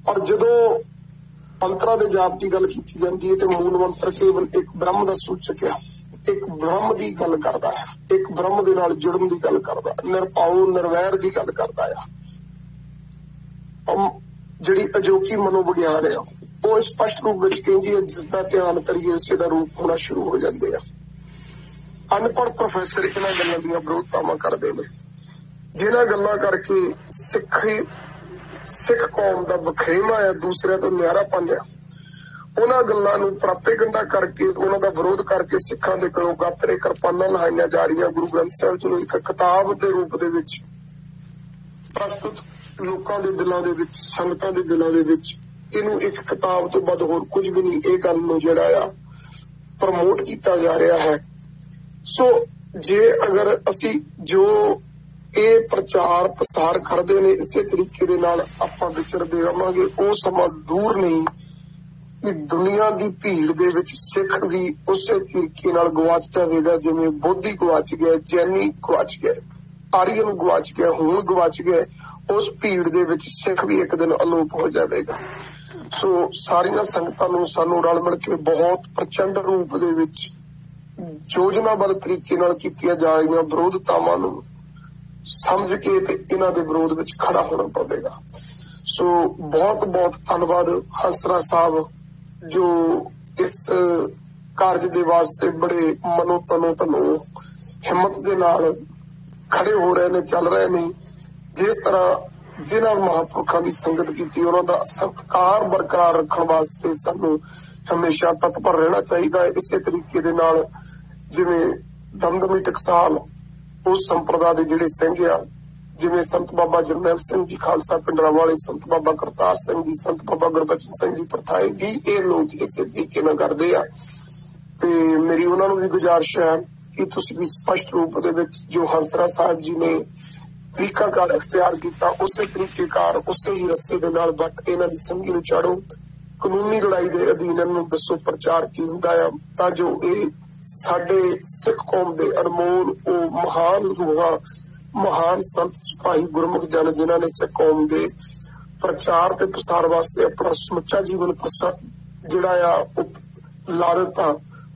ਪਰ ਜਦੋਂ ਮੰਤਰਾਂ ਦੇ ਜਾਪ ਦੀ ਗੱਲ ਕੀਤੀ ਜਾਂਦੀ ਹੈ ਤੇ ਮੂਲ ਮੰਤਰ ਕੇਵਲ ਇੱਕ ਬ੍ਰਹਮ ਦਾ ਸੂਚਕ ਹੈ, ਇੱਕ ਬ੍ਰਹਮ ਦੀ ਗੱਲ ਕਰਦਾ ਹੈ, ਇੱਕ ਬ੍ਰਹਮ ਦੇ ਨਾਲ ਜੁੜਨ ਦੀ ਗੱਲ ਕਰਦਾ, ਨਿਰਭਉ ਨਿਰਵੈਰ ਦੀ ਗੱਲ ਕਰਦਾ ਆ। ਜਿਹੜੀ ਅਜੋਕੀ ਮਨੋਵਿਗਿਆਨ ਆ ਉਹ ਸਪਸ਼ਟ ਰੂਪ ਵਿੱਚ ਕਹਿੰਦੀ ਹੈ ਜਿਸ ਦਾ ਧਿਆਨ ਕਰੀਏ ਉਸੇ ਦਾ ਰੂਪ ਹੋਣਾ ਸ਼ੁਰੂ ਹੋ ਜਾਂਦੇ ਆ। ਅਨਪੜ੍ਹ ਪ੍ਰੋਫੈਸਰ ਇਹਨਾਂ ਗੱਲਾਂ ਦੀਆਂ ਵਿਰੋਧਤਾਵਾਂ ਕਰਦੇ ਨੇ, ਜਿਹਨਾਂ ਗੱਲਾਂ ਕਰਕੇ ਸਿੱਖ ਕੌਮ ਦਾ ਵਖਰੇਵਾਂ ਆ, ਦੂਸਰਿਆਂ ਤੋਂ ਨਿਆਰਾ ਪਾਲਿਆ, ਉਹਨਾਂ ਗੱਲਾਂ ਨੂੰ ਪ੍ਰਾਪੇਗੰਡਾ ਕਰਕੇ, ਉਹਨਾਂ ਦਾ ਵਿਰੋਧ ਕਰਕੇ ਸਿੱਖਾਂ ਦੇ ਕੋਲੋਂ ਗਾਤਰੇ ਕਿਰਪਾਨਾਂ ਲਹਾਈਆਂ ਜਾ ਰਹੀਆਂ। ਗੁਰੂ ਗ੍ਰੰਥ ਸਾਹਿਬ ਜੀ ਨੂੰ ਇੱਕ ਕਿਤਾਬ ਦੇ ਰੂਪ ਦੇ ਵਿੱਚ ਪ੍ਰਸਤੁਤ ਲੋਕਾਂ ਦੇ ਦਿਲਾਂ ਦੇ ਵਿੱਚ, ਸੰਗਤਾਂ ਦੇ ਦਿਲਾਂ ਦੇ ਵਿੱਚ ਇਹਨੂੰ ਇੱਕ ਕਿਤਾਬ ਤੋਂ ਵੱਧ ਹੋਰ ਕੁਝ ਵੀ ਨਹੀਂ, ਇਹ ਗੱਲ ਨੂੰ ਜਿਹੜਾ ਆ ਪ੍ਰਮੋਟ ਕੀਤਾ ਜਾ ਰਿਹਾ ਹੈ। ਸੋ ਜੇ ਅਗਰ ਅਸੀਂ ਜੋ ਇਹ ਪ੍ਰਚਾਰ ਪ੍ਰਸਾਰ ਕਰਦੇ ਨੇ। ਇਸੇ ਤਰੀਕੇ ਦੇ ਨਾਲ ਆਪਾਂ ਵਿਚਰਦੇ ਰਵਾਂਗੇ। ਉਹ ਸਮਾਂ ਦੂਰ ਨਹੀਂ ਕਿ ਦੁਨੀਆ ਦੀ ਭੀੜ ਦੇ ਵਿੱਚ ਸਿੱਖ ਵੀ ਉਸੇ ਤਰੀਕੇ ਨਾਲ ਗਵਾਚ ਜਾਵੇਗਾ ਜਿਵੇਂ ਬੋਧੀ ਗਵਾਚ ਗਿਆ, ਜੈਨੀ ਗਵਾਚ ਗਿਆ, ਆਰੀਅਨ ਗਵਾਚ ਗਿਆ, ਹੁਣ ਗਵਾਚ ਗਿਆ। ਉਸ ਭੀੜ ਦੇ ਵਿੱਚ ਸਿੱਖ ਵੀ ਇੱਕ ਦਿਨ ਅਲੋਪ ਹੋ ਜਾਵੇਗਾ। ਸੋ ਸਾਰੀਆਂ ਸੰਗਤਾਂ ਨੂੰ ਸਾਨੂੰ ਰਲ ਮਿਲ ਕੇ ਬਹੁਤ ਪ੍ਰਚੰਡ ਰੂਪ ਦੇ ਵਿੱਚ ਯੋਜਨਾਬੱਧ ਤਰੀਕੇ ਨਾਲ ਕੀਤੀਆਂ ਜਾ ਰਹੀਆਂ ਵਿਰੋਧਤਾਵਾਂ ਨੂੰ ਸਮਝ ਕੇ ਤੇ ਇਹਨਾਂ ਦੇ ਵਿਰੋਧ ਵਿੱਚ ਖੜਾ ਹੋਣਾ ਪਵੇਗਾ। ਸੋ ਬਹੁਤ ਬਹੁਤ ਧੰਨਵਾਦ ਹੰਸਰਾਜ ਸਾਹਿਬ ਜੋ ਇਸ ਕਾਰਜ ਦੇ ਵਾਸਤੇ ਬੜੇ ਮਨੋ ਤਨੋ ਹਿੰਮਤ ਦੇ ਨਾਲ ਖੜੇ ਹੋ ਰਹੇ ਨੇ, ਚੱਲ ਰਹੇ ਨੇ। ਜਿਸ ਤਰ੍ਹਾਂ ਜਿਨ੍ਹਾਂ ਮਹਾਂਪੁਰਖਾਂ ਦੀ ਸੰਗਤ ਕੀਤੀ ਉਹਨਾਂ ਦਾ ਸਤਿਕਾਰ ਬਰਕਰਾਰ ਰੱਖਣ ਵਾਸਤੇ ਸਾਨੂੰ ਹਮੇਸ਼ਾ ਤਤਪਰ ਰਹਿਣਾ ਚਾਹੀਦਾ ਹੈ। ਇਸੇ ਤਰੀਕੇ ਦੇ ਨਾਲ ਜਿਵੇਂ ਦਮਦਮੀ ਟਕਸਾਲ ਉਸ ਸੰਪਰਦਾ ਦੇ ਜਿਹੜੇ ਸਿੰਘ ਆ, ਜਿਵੇਂ ਸੰਤ ਬਾਬਾ ਜਰਨੈਲ ਸਿੰਘ ਜੀ ਖਾਲਸਾ ਪਿੰਡਰਾਂ ਵਾਲੇ, ਸੰਤ ਬਾਬਾ ਕਰਤਾਰ ਸਿੰਘ ਜੀ, ਸੰਤ ਬਾਬਾ ਗੁਰਬਚਨ ਸਿੰਘ ਜੀ ਪ੍ਰਥਾਏ ਵੀ ਇਹ ਲੋਕ ਇਸੇ ਤਰੀਕੇ ਨਾਲ ਕਰਦੇ ਆ। ਤੇ ਮੇਰੀ ਉਹਨਾਂ ਨੂੰ ਵੀ ਗੁਜ਼ਾਰਿਸ਼ ਹੈ ਕਿ ਤੁਸੀਂ ਵੀ ਸਪਸ਼ਟ ਰੂਪ ਦੇ ਵਿੱਚ ਜੋ ਹੰਸਰਾਜ ਸਾਹਿਬ ਜੀ ਨੇ ਤਰੀਕਾਕਾਰ ਅਖਤਿਆਰ ਕੀਤਾ ਉਸੇ ਤਰੀਕੇਕਾਰ ਉਸੇ ਹੀ ਰਸਤੇ ਦੇ ਨਾਲ ਬੱਟ ਇਹਨਾਂ ਦੀ ਸੰਗੀ ਨੂੰ ਚਾੜੋ। ਕਾਨੂੰਨੀ ਲੜਾਈ ਦੇ ਅਧੀਨ ਇਹਨਾਂ ਨੂੰ ਦੱਸੋ ਪ੍ਰਚਾਰ ਕੀ ਹੁੰਦਾ ਆ, ਤਾਂ ਜੋ ਇਹ ਸਾਡੇ ਸਿੱਖ ਕੌਮ ਦੇ ਅਨਮੋਲ ਉਹ ਮਹਾਨ ਰੂਹਾਂ, ਮਹਾਨ ਸੰਤ ਸਿਪਾਹੀ ਗੁਰਮੁਖ ਜਨ ਜਿਨ੍ਹਾਂ ਨੇ ਸਿੱਖ ਕੌਮ ਦੇ ਪ੍ਰਚਾਰ ਤੇ ਪ੍ਰਸਾਰ ਵਾਸਤੇ ਆਪਣਾ ਸਮੁੱਚਾ ਜੀਵਨ ਜਿਹੜਾ ਆ ਉਹ ਲਾ ਦਿੱਤਾ,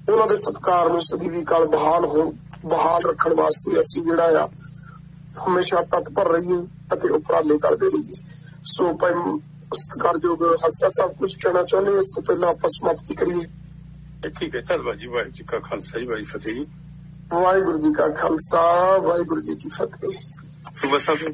ਉਹਨਾਂ ਦੇ ਸਤਿਕਾਰ ਨੂੰ ਸਦੀਵੀ ਕਾਲ ਬਹਾਲ ਰੱਖਣ ਵਾਸਤੇ ਅਸੀਂ ਜਿਹੜਾ ਆ ਹਮੇਸ਼ਾ ਤਤਪਰ ਰਹੀਏ ਅਤੇ ਉਪਰਾਲੇ ਕਰਦੇ ਰਹੀਏ। ਸੋ ਭਾਈ ਸਤਿਕਾਰਯੋਗ ਹੰਸਰਾਜ ਸਾਹਿਬ ਕੁਝ ਕਹਿਣਾ ਚਾਹੁੰਦੇ ਇਸ ਤੋਂ ਪਹਿਲਾਂ ਆਪਾਂ ਸਮਾਪਤੀ ਕਰੀਏ? ਠੀਕ ਹੈ, ਧੰਨਵਾਦ ਜੀ। ਵਾਹਿਗੁਰੂ ਜੀ ਕਾ ਖਾਲਸਾ ਜੀ, ਵਾਹਿਗੁਰੂ ਫਤਿਹ ਜੀ। ਵਾਹਿਗੁਰੂ ਜੀ ਕਾ ਖਾਲਸਾ, ਵਾਹਿਗੁਰੂ ਜੀ ਕੀ ਫਤਿਹ। ਸੁਬਹ ਸਾਹਿਬ